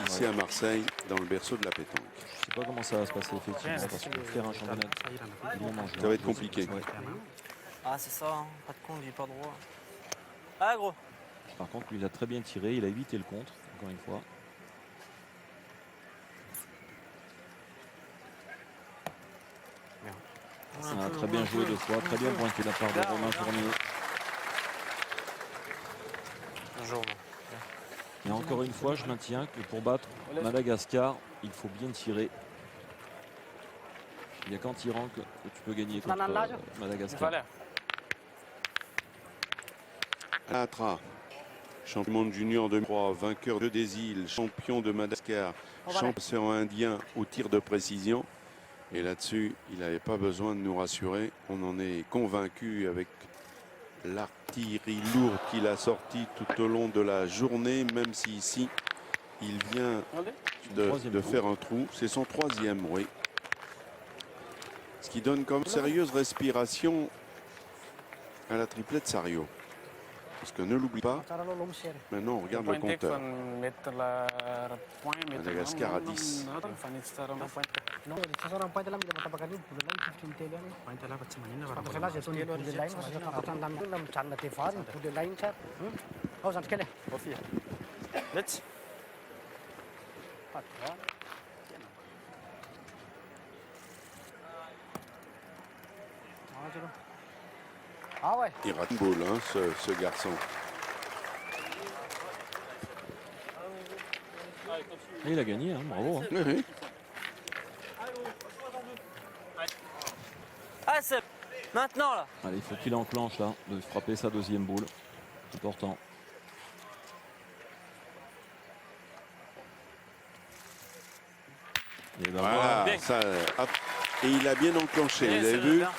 ici à Marseille, dans le berceau de la pétanque. Je sais pas comment ça va se passer effectivement, parce que faire un championnat du monde en juin, Ça va être compliqué. ouais. Ah, c'est ça, hein. Pas de con, il est pas droit. Ah, gros. Par contre, lui, il a très bien tiré, il a évité le contre, encore une fois. Ah, très bien joué deux fois, très bien pointé de la part de Romain Fournier. Bonjour. Et encore une fois, je maintiens que pour battre Madagascar, il faut bien tirer. Il n'y a qu'en tirant que tu peux gagner contre Madagascar. Voilà. Atra, champion du monde junior 2003, vainqueur de des îles, champion de Madagascar, champion indien au tir de précision. Et là-dessus, il n'avait pas besoin de nous rassurer. On en est convaincu avec l'artillerie lourde qu'il a sortie tout au long de la journée, même si ici, il vient de faire un trou. C'est son troisième, oui. Ce qui donne comme sérieuse respiration à la triplette Sario. Parce que ne l'oublie pas, maintenant on regarde le compteur. Madagascar à 10. Let's. Ah ouais. Il rate une boule, hein, ce garçon. Et il a gagné, hein, bravo. Hein. Oui, oui. Ah, c'est maintenant là. Allez, il faut qu'il enclenche là, de frapper sa deuxième boule. Important. Et ben Voilà, Bien. ça, hop. Et il a bien enclenché, Bien, vous avez c'est vu? bien.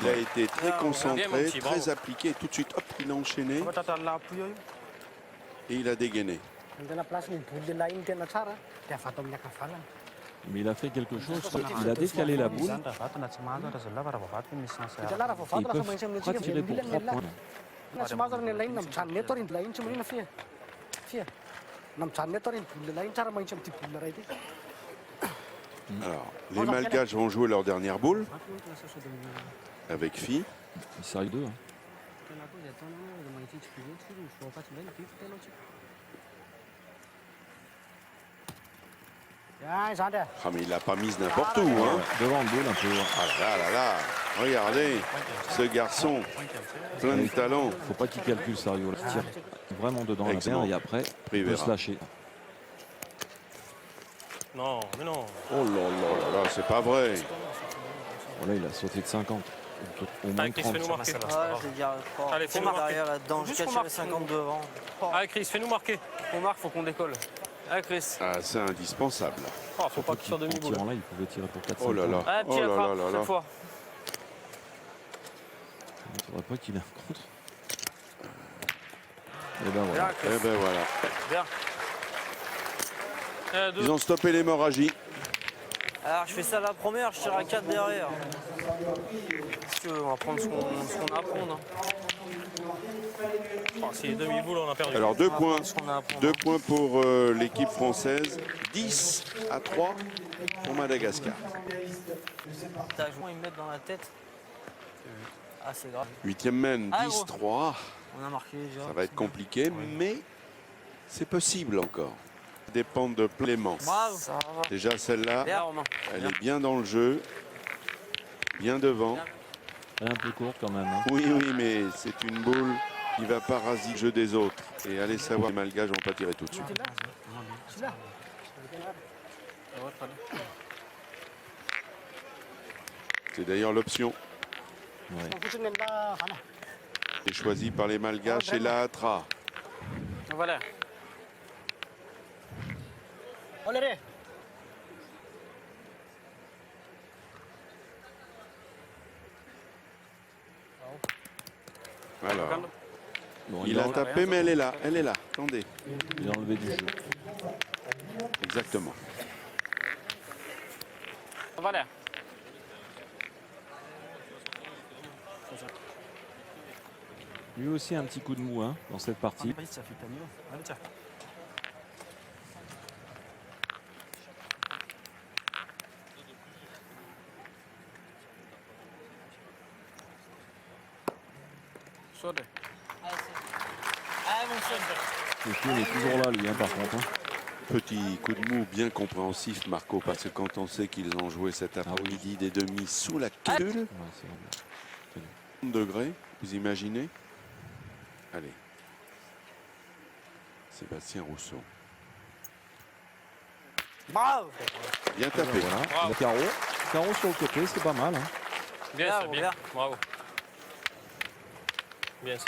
Il a été très Bien, mon concentré, petit, très bravo. appliqué. Tout de suite, hop, il a enchaîné Coba tata lampu yo. et il a dégainé. Mais il a fait quelque chose, il a décalé la boule. Ils peuvent pas tirer pour 3 points. Alors, les Malgaches vont jouer leur dernière boule avec Phi. Il s'arrive 2. Hein. Ah, mais il l'a pas mise n'importe où. Hein. Devant le boule un peu. Ah là là là, regardez, ce garçon, plein de talent. Faut pas qu'il calcule Sario. Il tire vraiment dedans la Excellent. paire et après, il peut Rivera. se lâcher. Non, mais non. Oh là là là là, c'est pas vrai. Voilà, il a sauté de 50. Au moins Allez, Chris, 30. fais-nous marquer. Ouais, je vais dire. Allez, Faut fais-nous marquer marquer. derrière là-dedans. Juste Jusqu'à qu'on tirer marque. 50 devant. Allez, Chris, fais-nous marquer. On marque, faut qu'on décolle. Allez, Chris. Ah, c'est indispensable. Oh, faut pas qu'il tire En demi-boule. tirant là, il pouvait tirer pour 4 Oh là là, Ah, oh petit là là attrape là là. cette fois. Il ne faudrait pas qu'il ait un contre. Et ben voilà. Bien, Eh Chris. ben voilà. Bien. Ils ont stoppé l'hémorragie. Alors, je fais ça la première, je tire à 4 derrière. Si tu veux, on va prendre ce qu'on a à prendre. Oh, si les demi-boules, on a perdu. Alors 2 points. Ce qu'on a à prendre. 2 points pour l'équipe française. 10-3 pour Madagascar. T'as joué, ils me mettent dans la tête. Ah, c'est grave. 8e mène, Ah, 10-3. On a marqué déjà. Ça va être compliqué, mais c'est possible encore. Dépend de Plément. Bravo. Déjà celle-là, Bien, Romain. elle est bien dans le jeu. Bien devant. Elle est un peu courte quand même. Hein. Oui, oui, mais c'est une boule qui va parasiter le jeu des autres. Et allez savoir, les Malgaches vont pas tirer tout de suite. C'est d'ailleurs l'option Ouais. qui est choisie par les Malgaches et la Atra. Voilà. Alors, Bon, il a tapé, mais elle est là. Elle est là. Attendez. il a enlevé du jeu. Exactement. Voilà. Lui aussi un petit coup de mou hein, dans cette partie. Le coup il est toujours là lui hein, par contre. Hein. Petit coup de mou bien compréhensif, Marco, parce que quand on sait qu'ils ont joué cet après-midi des demi sous la queue, Ouais, c'est vrai. 30 degrés, vous imaginez? Allez. Sébastien Rousseau. Bravo. Bien tapé. Voilà. Bravo. Le carreau. Carreau sur le côté, c'est pas mal. Hein. Bien, Bravo, ça, bien. bien. Bravo. Bien, ça.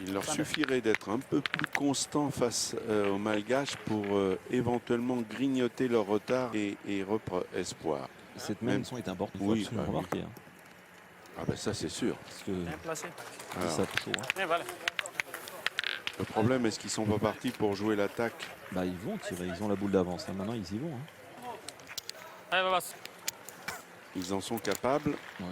Il leur suffirait d'être un peu plus constant face aux Malgaches pour éventuellement grignoter leur retard et reprendre espoir. Cette Même- même son est importante. Il faut Oui, absolument bah oui. remarquer. Hein, Ah ben ça c'est sûr. parce que Bien placé. Alors, ça touche chaud. Hein. Et voilà. le problème, est-ce qu'ils sont pas partis pour jouer l'attaque? Bah ils vont tirer, ils ont la boule d'avance. Hein. Maintenant ils y vont. Hein. Allez, va, passe. Ils en sont capables. Oui.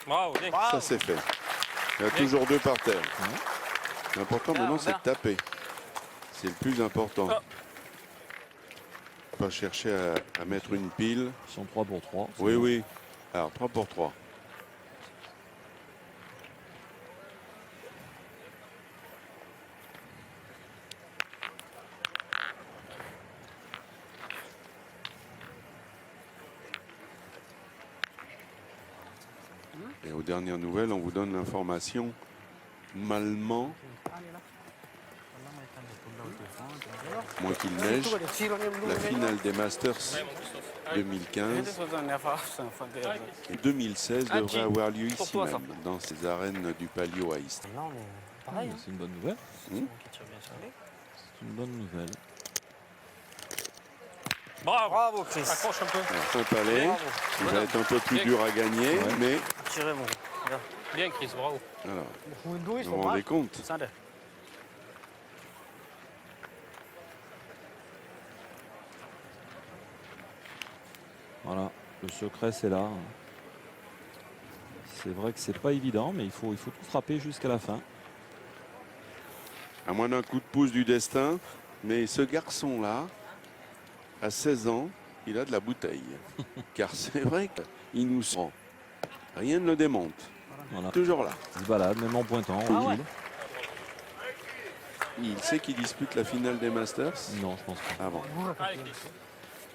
Bravo, bien. Ça c'est fait. Il y a toujours 2 par terre. L'important Bien, maintenant c'est bien. de taper. C'est le plus important. Ah. Pas chercher à mettre une pile. Ils sont 3 pour 3. Oui, oui. Alors, 3 pour 3. Et aux dernières nouvelles, on vous donne l'information. Normalement, moins qu'il neige, la finale des Masters 2015 et 2016 devrait avoir lieu ici toi, ça. même, dans ces arènes du Palio à Istres. Non, mais pareil. C'est une bonne nouvelle. Qui tire bien sur lui. C'est une bonne nouvelle. Bravo. Bravo, Chris. Accroche un peu. Saint-Palais, Bravo. qui va être un peu plus dur à gagner, Ouais. mais Tirez, mon gars. Bien, Chris, bravo. alors, Vous vous vous rendez compte? Voilà, le secret c'est là. C'est vrai que c'est pas évident, mais il faut tout frapper jusqu'à la fin. À moins d'un coup de pouce du destin, mais ce garçon-là, à 16 ans, il a de la bouteille. Car c'est vrai qu'il nous sent. Rien ne le démonte. Voilà. Toujours là. Il se balade, même en pointant. au ouais. fil. Il sait qu'il dispute la finale des Masters. Non, je pense pas. Ah bon, Allez, Chris.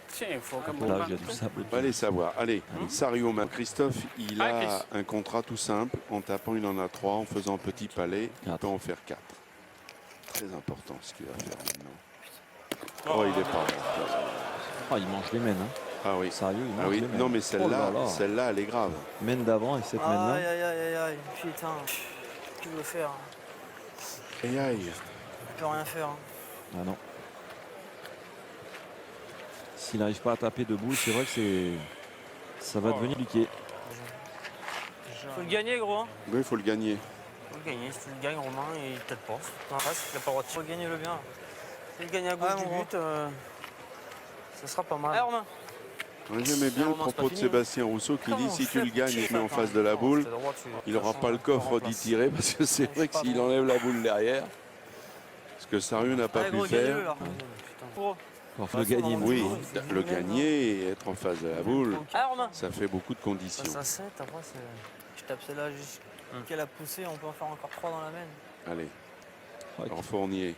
Tiens, il faut Là, comme il y a du sable. on va aller savoir. Allez, Sario, Christophe, il Allez, a Chris. un contrat tout simple. En tapant, il en a 3. En faisant un petit palais, il 4. peut en faire 4. Très important ce qu'il va faire maintenant. Oh, il est pas bon. Ah, il mange les mènes. Hein. Ah oui. Sérieux, il mange Ah oui. les mènes. Non, mais Oh là là. celle-là, elle est grave. Mène d'avant et cette mène Aïe, là. aïe, aïe, aïe, aïe. Putain. Tu veux faire? Aïe, aïe. Je peux rien faire. Ah non. S'il n'arrive pas à taper debout, c'est vrai que ça va devenir compliqué. Faut le gagner, gros. Hein. Oui, il faut le gagner. Faut le gagner. Si tu le gagnes, Romain, il peut-être pas. Non, il a pas le droit de tirer. Faut gagner le bien. Si il gagne à gauche du but, ça sera pas mal. Allez, Romain. Moi, j'aimais bien le Romain, c'est propos pas de fini. Sébastien Rousseau qui Comment dit on si fait tu le pour gagnes tirer et tu mets en ça, face quand de la même? boule, C'est droit, tu- il n'aura de pas le toute façon, coffre on d'y remplace. tirer parce que c'est vrai que pas s'il bon. enlève la boule derrière, ce que Sarieux n'a pas Allez, pu gros, gagne-le, faire, là. Putain. Gros. Il faut le gagner. on va oui, Ouais, le gagner et être en face de la boule, Allez, Romain. ça fait beaucoup de conditions. Ça 7, après, je tape celle-là jusqu'à la poussée, on peut en faire encore 3 dans la main. Allez, Ouais. alors Fournier,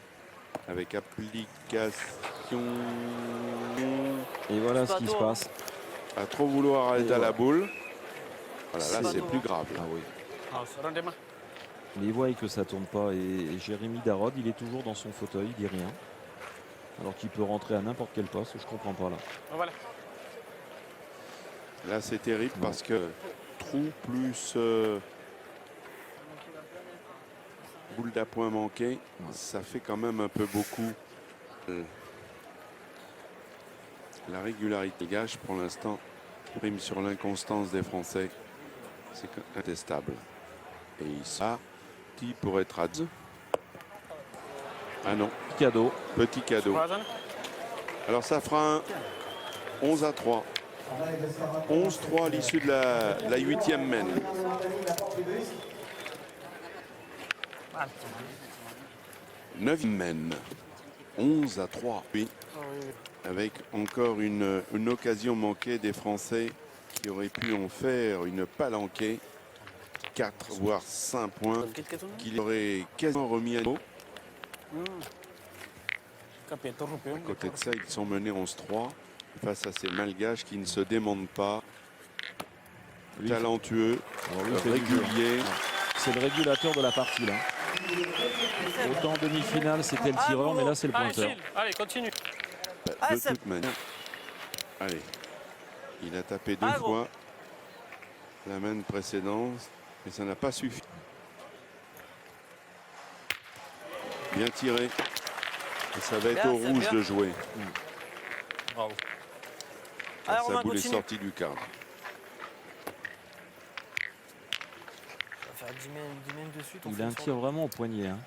avec application, Et voilà C'est ce pas qui se toi, passe. à trop vouloir arrêter à la boule. Voilà, là pas c'est toi. plus grave. Ah oui. Ah, ça rend des mains. Mais il voit que ça tourne pas. Et Jérémy Darod, il est toujours dans son fauteuil, il dit rien. Alors qu'il peut rentrer à n'importe quel poste, je comprends pas là. Voilà. Là c'est terrible parce que trou plus boule d'appoint manquée, ça fait quand même un peu beaucoup. La régularité gage pour l'instant prime sur l'inconstance des Français. C'est incontestable. Et ça, petit pour être Radz. Ah non, Cadeau. petit cadeau. Alors ça fera un 11-3. 11-3 à l'issue de la 8e mène. Ah, 9e mène. 11-3. Oui. Avec encore une occasion manquée des Français qui auraient pu en faire une palanquée. 4 voire 5 points qu'il aurait quasiment remis à niveau. À côté de ça, ils sont menés 11-3 face à ces Malgaches qui ne se démontent pas. Talentueux, Alors lui, il fait du jeu. réguliers. C'est le régulateur de la partie là. Autant en demi-finale, c'était le tireur, mais là, c'est le Allez, pointeur. Gilles. Allez, continue. Ah, De c'est- toute manière. Allez. Il a tapé 2 Ah, gros. fois la main précédente, mais ça n'a pas suffi. Bien tiré. Et ça va être Bien, au c'est rouge bien. de jouer. Bravo. Car Allez, sa Romain, boule est continue. sortie du cadre. Ça va faire 10 mènes de suite. on Il fait a un une tir sorte. vraiment au poignet. Hein.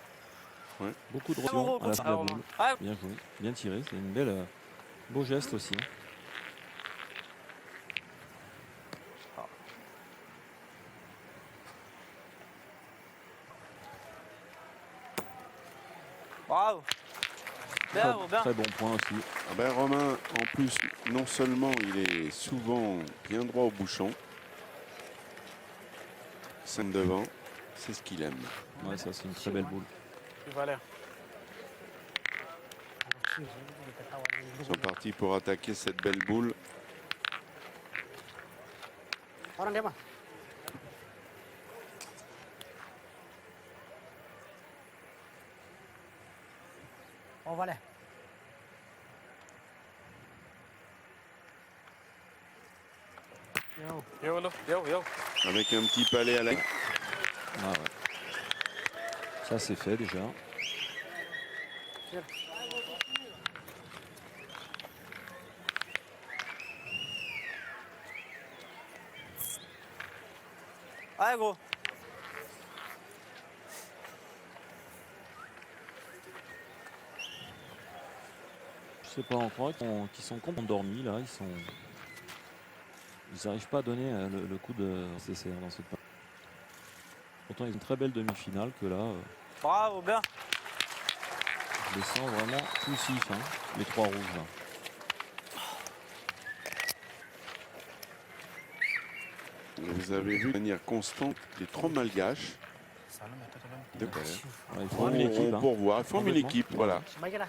Ouais. Beaucoup de Ah, bon, rotation à la fin de la continue. boule. Ah, Bien joué, bien tiré. C'est une belle, beau geste aussi. Hein. bravo. Bien, bien. Très bon point aussi. Ah ben, Romain, en plus, non seulement il est souvent bien droit au bouchon, 5 devant, c'est ce qu'il aime. Ouais, ça c'est une très belle boule. Il va aller. Ils sont partis pour attaquer cette belle boule. Orang dia mah. Oh, voilà. Yo. Yo, là. Yo, yo. Avec un petit palais à la... Ah ouais. Ça c'est fait déjà. Allez, gros. Je sais pas, on croit qu'ils sont complètement endormis là. Ils n'arrivent pas à donner le coup de CCR dans cette partie. Pourtant ils ont une très belle demi-finale que là, Bravo, bien. je les sens vraiment poussifs, hein, les trois rouges là. Vous avez vu de manière constante les trois malgaches. De quoi, Ouais, ils forment une équipe. Hein. Pour voir, ils forment une Complètement. équipe, voilà. Sebagai lah.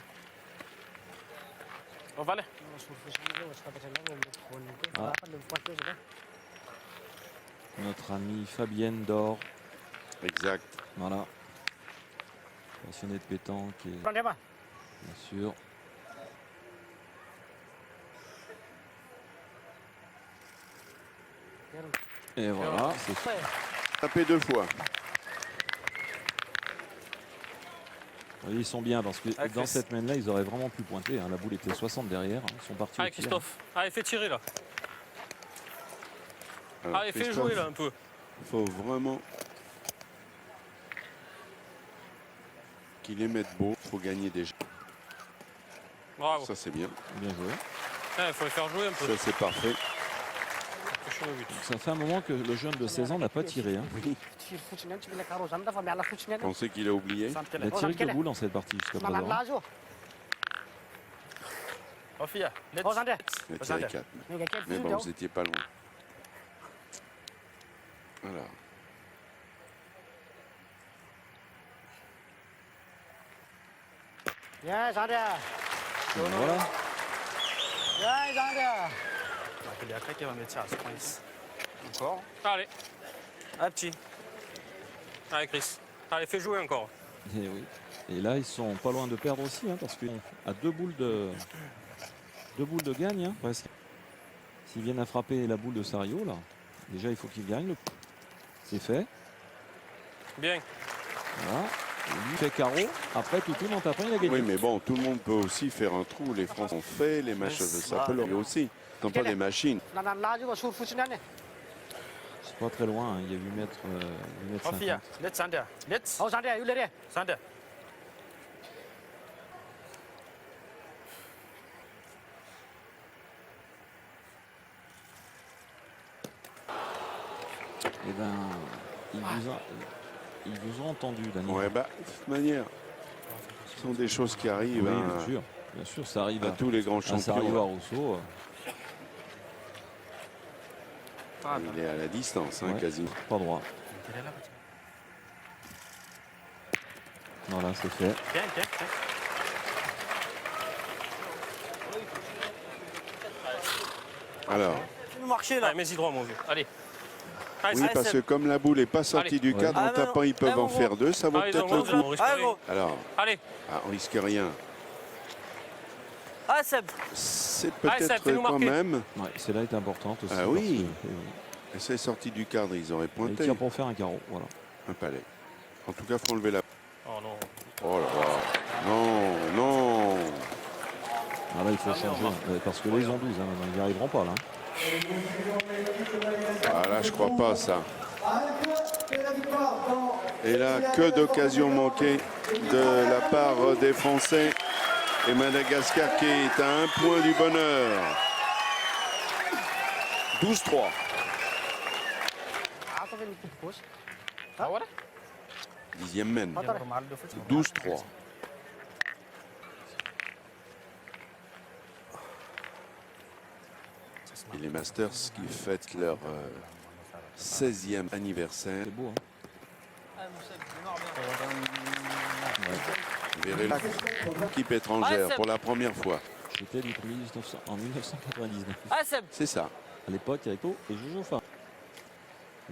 On va aller. Ah. Notre amie Fabienne Dor, Exact. voilà. Passionnée de pétanque et Orang dia mah. bien sûr. Et voilà, c'est fait. Tapé 2 fois. Oui, ils sont bien parce que Avec dans les- cette main là ils auraient vraiment pu pointer, hein. La boule était 60 derrière, hein. Ils sont partis Allez, au tir. Christophe. Allez, fais tirer là. Alors, Allez, fais Christophe, jouer là un peu. il faut vraiment qu'il les mette beau. Il faut gagner déjà. Bravo. Ça, c'est bien. Bien joué. Il faut les faire jouer un peu. Ça, c'est parfait. Toucher le but. Ça fait un moment que le jeune de 16 ans n'a pas tiré, hein. Si futsal tu bila karo zanda fa mela futsal. Pensez qu'il a oublié. Sant Il a kele. tiré que boule dans cette partie jusqu'à Malan présent. lazo. Oh, fia. Let's. Oh, Zanda. Il a tiré 4. Ni gak Mais bon, jauh. vous n'étiez pas loin. Voilà. Ya, Zanda. Voilà. Ya, Zanda. Il y a quelqu'un qui va mettre ça à ce point-ci. Encore. Allez, Ah, petit. allez Chris. Allez, fais jouer encore. Et, oui. Et là, ils sont pas loin de perdre aussi, hein, parce qu'à deux boules de gagne, hein, presque. S'ils viennent à frapper la boule de Sario, là, déjà il faut qu'ils gagnent. C'est fait. Bien. Voilà. Et lui fait carreau. Après, tout le monde après, il a gagné. Oui, mais bon, tout le monde peut aussi faire un trou. Les Français ont fait, les machins, ça peut leur aussi. Tant pas les machines. Nanan lazo ba sur futsal ni. C'est pas très loin, hein. Il y a 8 mètres, 8 mètres Oh, fia. 50. Let's, Sander. Let's. Oh, Zanda, you lere. Sander. Eh ben, ils vous ont entendu, Daniel. Ouais, bah, de toute manière, ce sont des choses qui arrivent Oui, hein, bien sûr. Bien sûr, ça arrive à tous les grands à Sario, à champions. Rousseau. Il est à la distance, hein, Ouais. quasiment. Pas droit. Voilà, c'est fait. Bien, bien, bien. Alors, Nous marcher là. Allez, mets-y droit, mon vieux. Allez. Allez, oui, allez, parce que comme la boule n'est pas sortie Allez. du Ouais. cadre, en Ah, non, tapant, ils peuvent non, en non. faire deux. Ça vaut Allez, peut-être on le coup. risque Allez, rien. gros. Alors, Allez, on risque rien. Ah, Seb. C'est Allez, ça peut-être fait nous quand marquer. même. Ouais, celle-là est importante aussi. Ah oui. parce que, C'est sorti du cadre, ils auraient il pointé tire pour faire un carreau. Voilà. un palais. En tout cas, il faut enlever la. Oh non. Oh là là. Non, non. Ah là, il faut changer. Parce que là, ils ont 12. Hein, maintenant, ils n'y arriveront pas là. Ah là, je crois pas à ça. Et la victoire dans Et là, que d'occasions manquées de la part des Français. Et Madagascar qui est à un point du bonheur. 12-3. Ako vem pupus. Ah, voilà. 10e mène. Motor. Normal de futsal. 12-3. Et les Masters qui fêtent leur 16e anniversaire. C'est beau, hein. Ah, Moussa, il est mort bien. Vous verrez l'équipe étrangère pour la première fois. J'étais du premier en 1999. Ah, Seb. C'est ça. À l'époque, avec Eto et Jojo Fa.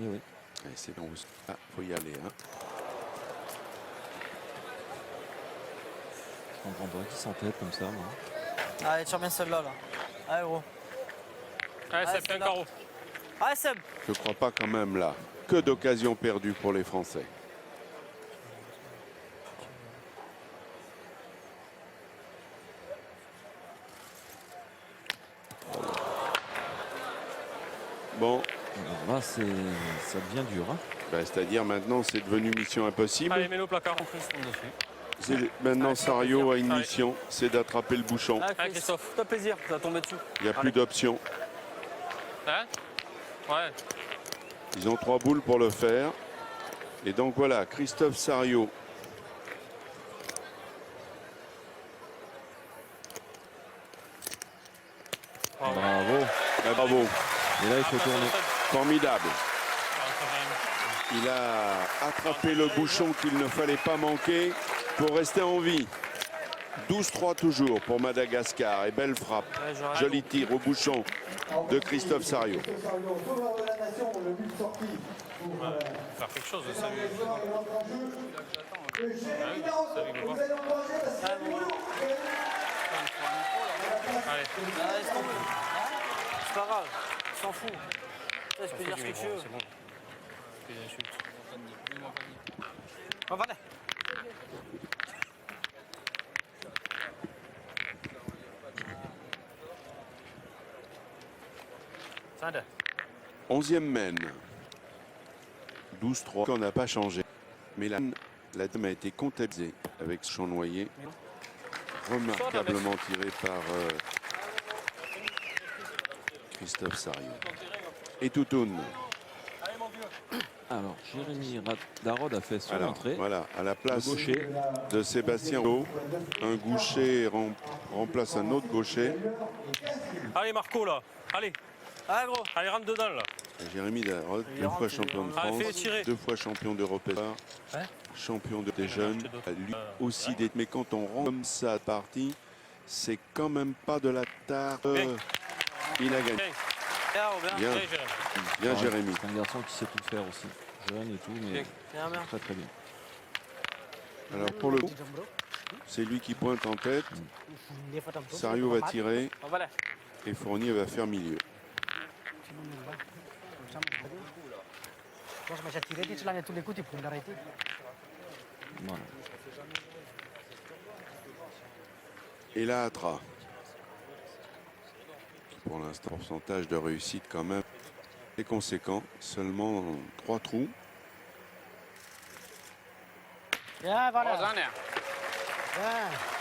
Et oui. Allez, c'est bon. Ah, faut y aller. Hein. Je comprends pas qui s'entête comme ça, moi. Allez, tire bien celle-là, là. Allez, gros. Allez, Allez, Seb, fais un celle-là. carreau. Allez, Seb. Je crois pas quand même là. Que d'occasions perdues pour les Français. Bon, Alors là, ça devient dur, hein. bah, c'est-à-dire maintenant c'est devenu mission impossible. Allez, mets-le au placard. Maintenant Sario a une Allez. mission, c'est d'attraper le bouchon. Allez, Christophe. Fais-toi plaisir, tu vas tomber dessus. Il n'y a plus d'options. Hein? Ouais. Ils ont 3 boules pour le faire. Et donc voilà, Christophe Sario. Bravo. Bah, bravo, Et là, il faut tourner. formidable. Il a attrapé le bouchon qu'il ne fallait pas manquer pour rester en vie. 12-3 toujours pour Madagascar. Et belle frappe. Joli tir au bouchon de Christophe Sario. Christophe Sario, sauveur de la nation, le but sorti pour Faire quelque chose, ça. le joueur et l'entrée en jeu. Jérémy Darotte, vous allez encourager parce qu'il y a du boulot. Allez. Ah, laisse tomber. C'est pas grave, je s'en fout. Ça, je peux dire ce que tu veux. C'est bon. Des insultes. On va aller. Sande. 11e mène. 12-3. On n'a pas changé. Mais la dame a été comptabilisée avec Champ-Noyer. Remarquablement tiré par Christophe Sario. Et Toutoun. Alors, Jérémy Darod a fait son Alors, entrée. voilà, à la place Le gaucher. de Sébastien Haut, un gaucher remplace un autre gaucher. Allez, Marco, là. Allez. Allez, gros. Allez, rentre dedans, là. Jérémy Darod, 2 fois champion de Allez, France, fais-les tirer. 2 fois champion d'Europe, champion des jeunes, lui aussi des. Mais quand on rend comme ça partie, c'est quand même pas de la tare. Il a gagné. Ok. Bien, Robert. Bien, Allez, Jérémy. bien Jérémy. C'est un garçon qui sait tout faire aussi. Jeune et tout, mais Bien, bien. très très bien. Alors pour le coup, c'est lui qui pointe en tête. Sario va tirer On va aller. et Fournier va faire milieu. Quand je m'ai tiré, tu l'as mis tous les coups, tu peux l'arrêter. Voilà. Et là, Atra. Pour l'instant, pourcentage de réussite quand même est conséquent. Seulement 3 trous. Bien, voilà. Bien.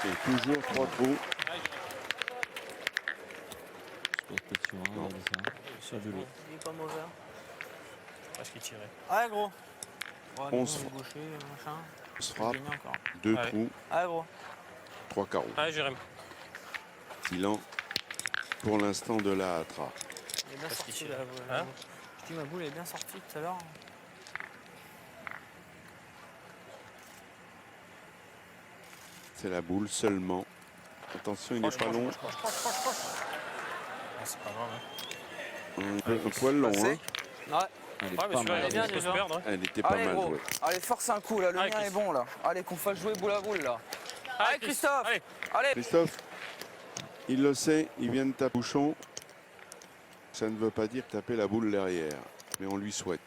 Et toujours 3 trous. Je pose question, hein, regardez ça. Sur du lot. Il est pas mauvais. Parce qu'il tirait. Allez, gros. Ouais, 11 nous, gaucher, machin. On se frappe. Gagner encore. 2 Allez. trous. Allez, gros. 3 carreaux. Allez, Jérémy. Bilan pour l'instant de la Atra. Il est bien Parce qu'il sorti, tire. là. Hein? Je dis, ma boule est bien sortie tout à l'heure. C'est la boule seulement. Attention, il n'est pas long. Ah, c'est pas grave. Hein. Un poil long. Hein. Ouais. Elle est Ouais, pas mais celui-là, mal. il bien, peut se déjà. perdre. Hein. Elle était pas Allez, mal gros. jouée. Allez, force un coup là, le Allez, mien est Chris. bon là. Allez, qu'on fasse jouer boule à boule là. Allez, Chris. Christophe. Allez. Allez. Christophe, il le sait, il vient de taper bouchon. Ça ne veut pas dire taper la boule derrière, mais on lui souhaite.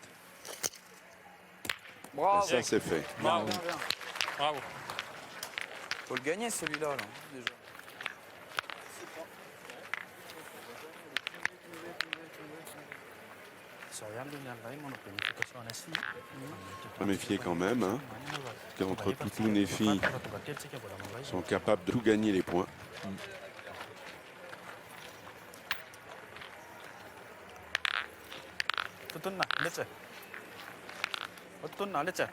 Et Bravo. ça, c'est fait. Bravo. Bien, bien. Bravo. Faut le gagner celui-là là, déjà. À méfier quand même, hein, parce qu'entre Toutoun et Fi sont capables de tout gagner les points. Tutun na, lecce. Tutun na, lecce.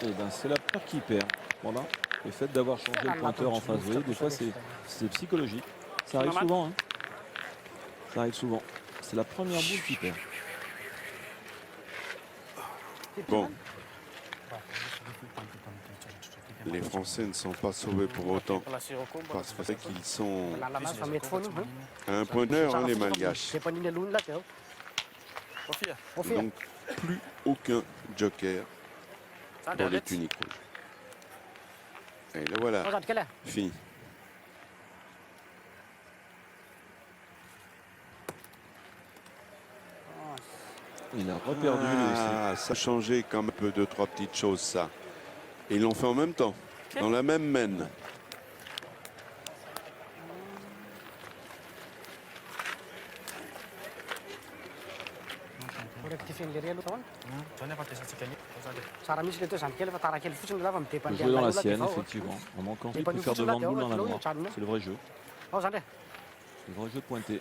Et ben c'est la paire qui perd. Voilà. Le fait d'avoir changé le pointeur en phase V, des fois c'est psychologique. Ça arrive souvent. Hein. Ça arrive souvent. C'est la première boule qui perd. Bon. Les Français ne sont pas sauvés pour autant. Parce qu'ils sont à un point d'heure, hein, les Malgaches. Donc plus aucun joker dans les tuniques rouges. Et là voilà, fini. Il a reperdu lui aussi. Ah, ça a changé quand même un peu, deux, trois petites choses, ça. Et ils l'ont fait en même temps, dans la même main. On peut jouer dans la sienne, effectivement. On manque ensuite de faire devant boule dans la noire. C'est le vrai jeu. C'est le vrai jeu de pointer.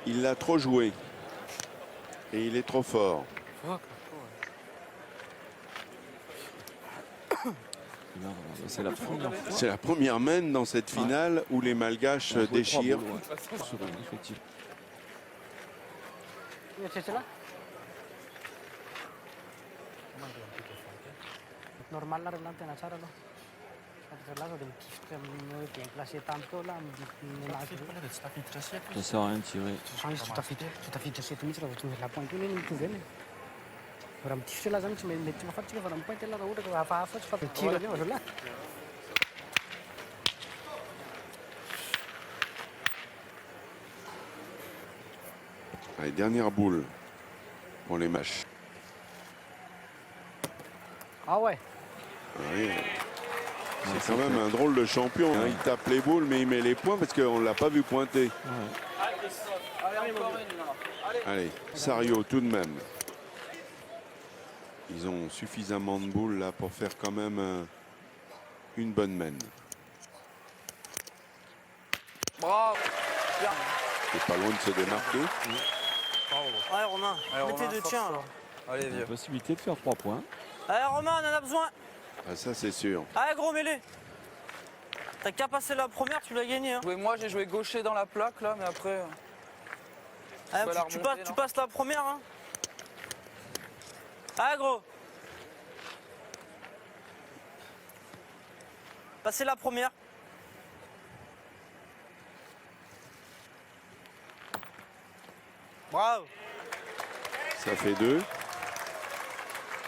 Il l'a trop joué. Et il est trop fort. C'est la première fois. C'est la première main dans cette finale où les Malgaches déchirent. Effectivement. Ça sert à rien de tirer. Allez, dernière boule pour les matchs. Ah ouais. Oui. C'est quand même un drôle de champion. Hein. Il tape les boules, mais il met les points parce qu'on ne l'a pas vu pointer. Allez, Sario tout de même. Ils ont suffisamment de boules là pour faire quand même une bonne main. Bravo. C'est pas loin de se démarquer. Ouais, Romain, mettez deux tiens alors. Allez, Il y a vieux. possibilité de faire 3 points. Allez, Romain, on en a besoin. Ah, ça, c'est sûr. Allez, gros, mets-les. T'as qu'à passer la première, tu l'as gagné. Hein. Moi, j'ai joué gaucher dans la plaque, là, mais après... Allez, tu passes la première. Hein. Allez, gros. Passez la première. Bravo. Ça fait 2.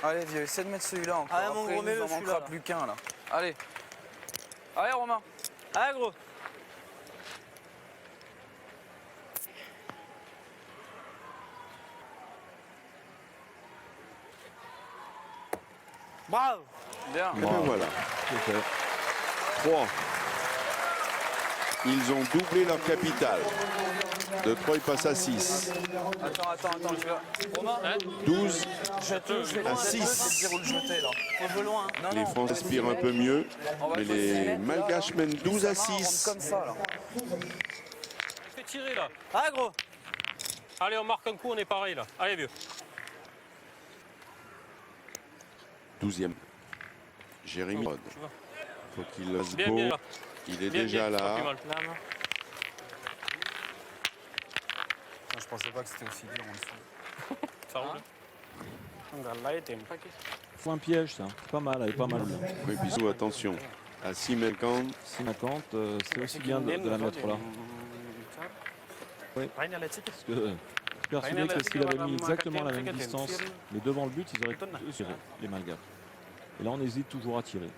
Allez, vieux, essaie de mettre celui-là encore. Allez, mon après, gros, il nous en mets-le, manquera celui-là, plus qu'un, là. Allez. Allez, Romain. Allez, gros. Bravo. Bien. Et ben voilà. 3. Ils ont doublé leur capital. De 3, ils passent à 6. Attends, tu vas... Romain, 12 à à 6. dire où le jeter, là. Faut jouer loin. Hein. Les Français aspirent un peu mieux, mais les Malgaches mènent 12 à On rentre 6. comme ça, là. Fais tirer là. Allez, gros. Allez, on marque un coup, on est pareil là. Allez, vieux. 12e. Jérémy Rod. Faut qu'il laisse Bien, beau. bien là. Il est Bien, déjà bien, c'est pas plus là. mal. La main. Je pensais pas que c'était aussi dur en dessous. Ça roule. Il faut un piège, ça. Pas mal, elle est pas mal. Oui, bisous, attention. À 6,50. 6,50, c'est aussi bien de la mettre là. Oui. Parce que je suis persuadé que s'il avait mis exactement la même distance, mais devant le but, ils auraient tous tiré, les Malgaches. Et là, on hésite toujours à tirer.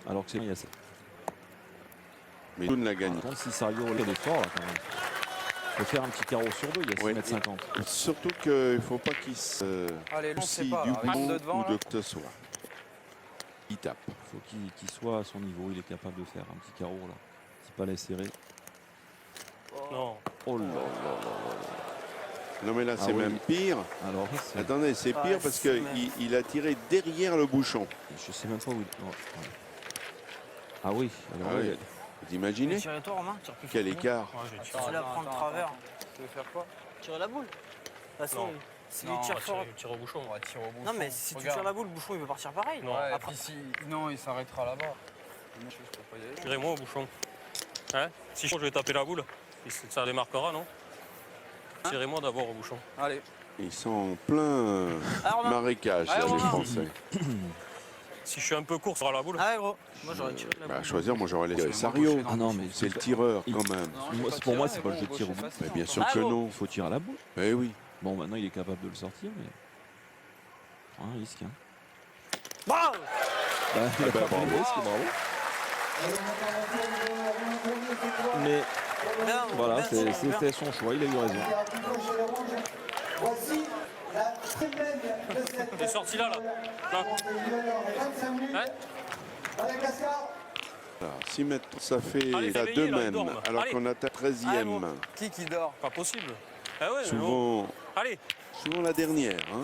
Alors que c'est il y a ça. Mais tout ne l'a gagné. Par contre, si Sario est fort, là, quand même. Il faut faire un petit carreau sur 2, il y a 6,50 m. Surtout qu'il ne faut pas qu'il se Allez, lancez soucie pas, du là, avec bout deux devant, ou là. de que ce soit. Il tape. Il faut qu'il soit à son niveau, il est capable de faire un petit carreau là. Petit palais serré. Non. Oh là là là là. Non mais là c'est oui. même pire. Alors, c'est- Attendez, c'est pire parce qu'il a tiré derrière le bouchon. je sais même pas où il... non, ouais. Ah oui, alors Ah oui, oui. Vous imaginez Tirer toi, Romain. Tire plus quel fort que écart? Ouais, j'ai moi. tiré. Tu la prends de travers. Tu veux faire quoi? Tirer la boule. De toute façon, Non. si Non, lui tire fort. tire au bouchon. On va tirer au bouchon. Non, mais si tu Regarde. tires la boule, le bouchon il peut partir pareil. Non. Ouais, Après, puis si... Non, il s'arrêtera là-bas. Moi, je peux pas y aller. Tirez-moi au bouchon. Hein? Si je vais taper la boule, ça démarquera, non? Tirez-moi d'abord au bouchon. Allez. Ils sont en plein Ah, Romain. marécage, là, Allez, les Romain. Français. Si je suis un peu court, ça sera la boule. Ah ouais, gros. Moi j'aurais tiré la Bah, boule. à choisir, moi j'aurais laissé Moi, Sario. gaucher dans Ah non, le mais C'est le tireur quand même. Non, je vais Moi, pas pour moi, tirer, c'est mais pas le bon, jeu de tir au gaucher bout. facile Mais bien encore. sûr Ah, que bon. non. Il faut tirer à la boule. Eh oui. Bon, maintenant il est capable de le sortir, mais. Un risque. Hein. Bravo. Bah, il a bah, pas pris le bravo. risque, bravo. Mais Bien, voilà, bien, bien. c'était son choix, il a eu raison. Voici la semaine de cette. Il est sorti là, là. Là. 25 minutes. Hein? Madagascar. Voilà, 6 mètres, ça fait Allez, la réveillez, 2 là, ils même, dorment. alors Allez. qu'on atteint Allez, 13e. bon. Qui dort? Pas possible. Ah ouais, mais bon. Souvent, Allez, souvent la dernière. Hein.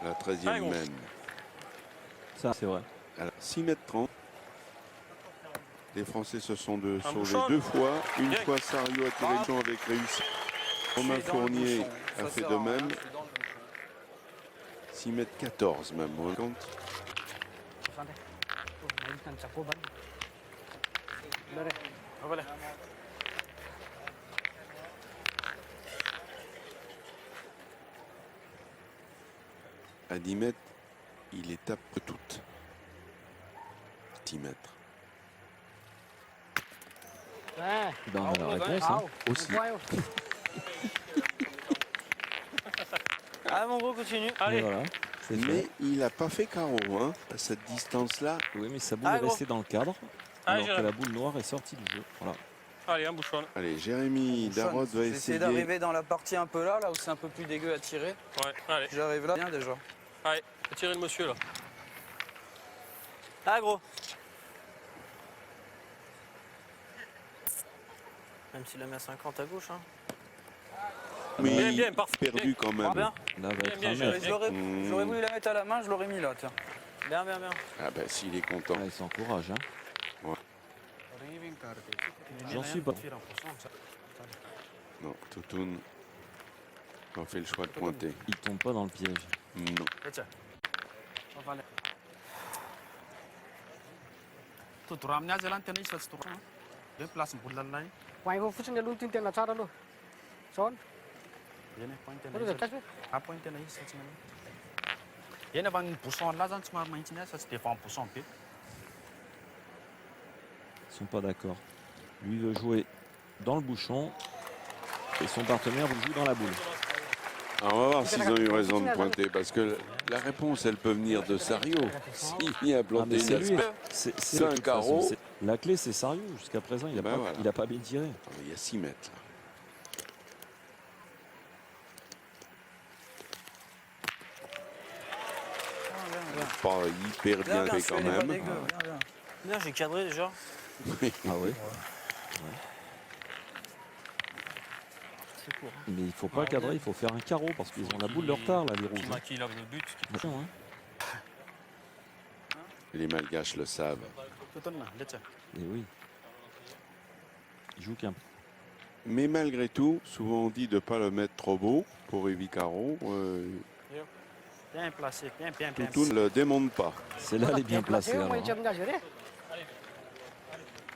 La 13e Allez, gros. même. Ça, c'est vrai. Alors, 6 mètres 30. Les Français se sont Un sauvés bouchon. 2 fois. Une Bien. fois Sario a tiré le champ avec réussite. Romain Je suis dans le Fournier bouchon. a Ça fait sert de à rien, même. je suis dans le bouchon. 6 mètres 14 même. On compte. Voilà. À 10 mètres, il les tape toutes. 10 mètres. Ouais. Ben, on a la réponse, hein, aussi. Ah mon gros, continue. Et allez. voilà, c'est fait. Mais il n'a pas fait carreau hein, à cette distance-là. Oui, mais sa boule Ah, est gros. restée dans le cadre, Allez, alors que Gérard. la boule noire est sortie du jeu. Voilà. Allez, un bouchon. Allez, Jérémy Darod va J'essaie essayer. d'arriver dans la partie un peu là où c'est un peu plus dégueu à tirer. Ouais, allez. J'arrive là, bien déjà. Allez, tirez le monsieur là. Ah gros. Même s'il la met à 50 à gauche. Hein. Mais Bien, bien, parfait. perdu quand même. Bien, Là, va être bien, un Gérard. mètre. J'aurais voulu la mettre à la main, je l'aurais mis là, tiens. bien, bien, bien. Ah ben s'il est content. Ah, il s'encourage. Hein. J'en suis pas. Non, Toutoun a fait le choix de pointer. Il tombe pas dans le piège. Non. Tu ramener à Zélande, tu as deux places pour l'Allemagne. Quay vô phút sinh luôn tin tiền là sao đâu luôn. Son. Il y a un point Có được cách à point de naïs, ça il y a un 1% là, ça m'a maintenu, ça c'était pas 1% peu. Ils sont pas d'accord. Lui veut jouer dans le bouchon et son partenaire joue dans la boule. Alors on va voir s'ils ont eu raison de pointer parce que la réponse elle peut venir de Sario. S'il a Ah, planté mais c'est une lui. aspect. C'est C'est un de toute carreau. façon, la clé, c'est Sario. Jusqu'à présent, il a, Ben pas, voilà. il a pas bien tiré. Ah, il y a 6 mètres là. Pas hyper bien fait quand celui-là, il est pas même. dégueu, bien, bien. Bien, j'ai cadré déjà. Ah oui. C'est court. Mais il faut pas cadrer, il faut faire un carreau parce qu'ils ont la boule de retard, là, les Qui rouges. m'a qui lave le but. Attention, hein. Les Malgaches le savent. Tout là, laisse. Et oui. Il joue qu'un. Mais malgré tout, souvent on dit de ne pas le mettre trop beau pour éviter carreau. Bien placé, bien, bien, bien. Toutoun ne le démonte pas. C'est là, elle est bien placée. Thế Alors, mà hein. chấm ra dưới đấy.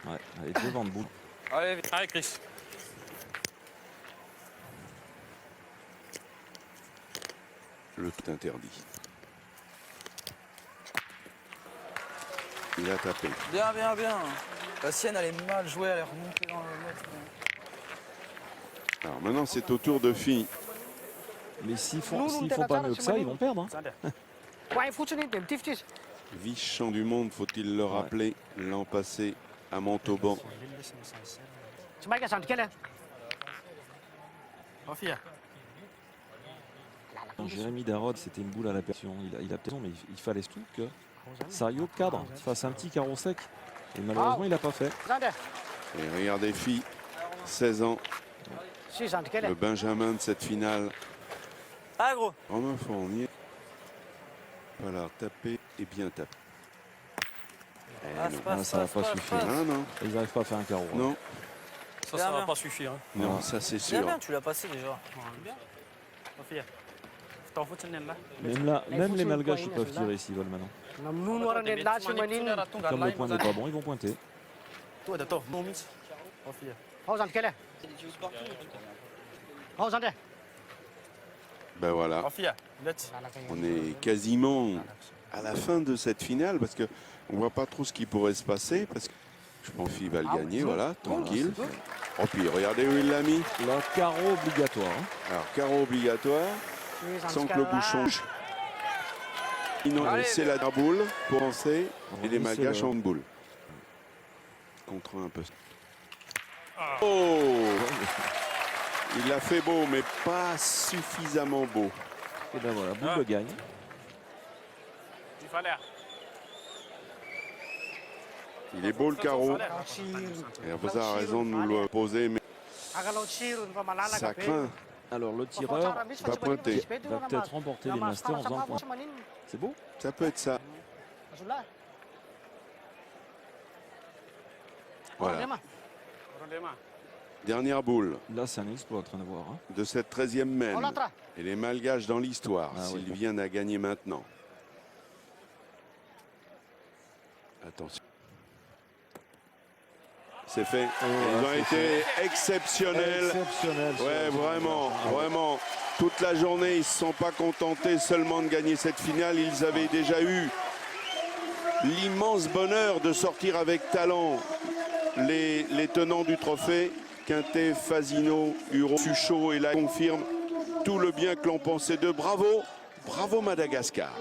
Ouais, elle est devant de boule. Allez, vite. Allez, Chris. Le tout interdit. Il a tapé. Bien, bien, bien. La sienne, elle est mal jouée, elle est remontée dans le net. Alors maintenant c'est au tour de filles. Mais s'ils font pas mieux que ça, ils vont perdre. Hein. Quay phút sinh điểm tiếp chứ. Vice-champ du monde, faut-il le rappeler, l'an passé à Montauban. Chứ mấy cái sàn kia này. Pas fier. Quand Jérémy Darod, c'était une boule à la pression. Il a peut-être raison, mais il fallait surtout que Sario cadre, fasse un petit carreau sec. Et malheureusement, il n'a pas fait. Ra đây. Et regardez filles, 16 ans, 6 sàn kia le này. Benjamin de cette finale. Ah gros. Romain Fournier. Voilà, taper et bien taper. Ça va pas suffire. Ah non, Ils n'arrivent pas à faire un carreau. non, Ça Bien, va bien. pas suffire. Hein. non, ça c'est C'est sûr. bien, tu l'as passé déjà. Sofia. T'en fous de là. Même là, même les Foutu, Malgaches point, ils peuvent celui-là. tirer s'ils veulent maintenant. Namnunu orang dia dah cuma ni. Comme le point n'est pas bon, ils vont pointer. Toi, d'accord. Non, Mitch. Sofia. Oh, j'en quelle? Oh, j'en ai. Ben voilà, Sofia. Let's. on est quasiment à la fin de cette finale parce que on voit pas trop ce qui pourrait se passer parce que je pense qu'il va le gagner, voilà, tranquille. Oh puis regardez où il l'a mis. Là, carreau obligatoire. Hein. Alors carreau obligatoire, sans que le bouchon change. Sinon, c'est la boule pour lancer et les Malgaches en boule. Contre un peu. Oh, il l'a fait beau, mais pas suffisamment beau. Et ben voilà, Boule le gagne. Il fallait. Il est beau le carreau. Et vous avez raison de nous le poser, mais ça craint. Alors le tireur va pointer. va peut-être remporter les Masters en faisant un point. C'est beau. Ça peut être ça. Voilà. Dernière boule Là, c'est un exploit en train de voir. Hein. de cette 13e main. Et les Malgaches dans l'histoire, Ah oui. s'ils viennent à gagner maintenant. Attention. C'est fait. Ils ont été exceptionnels. Exceptionnel. Ouais, vraiment, vraiment. Toute la journée, ils ne se sont pas contentés seulement de gagner cette finale. Ils avaient déjà eu l'immense bonheur de sortir avec talent les tenants du trophée. Quintet, Fasino, Huron, Suchot, et là confirme tout le bien que l'on pensait d'eux. Bravo, bravo Madagascar.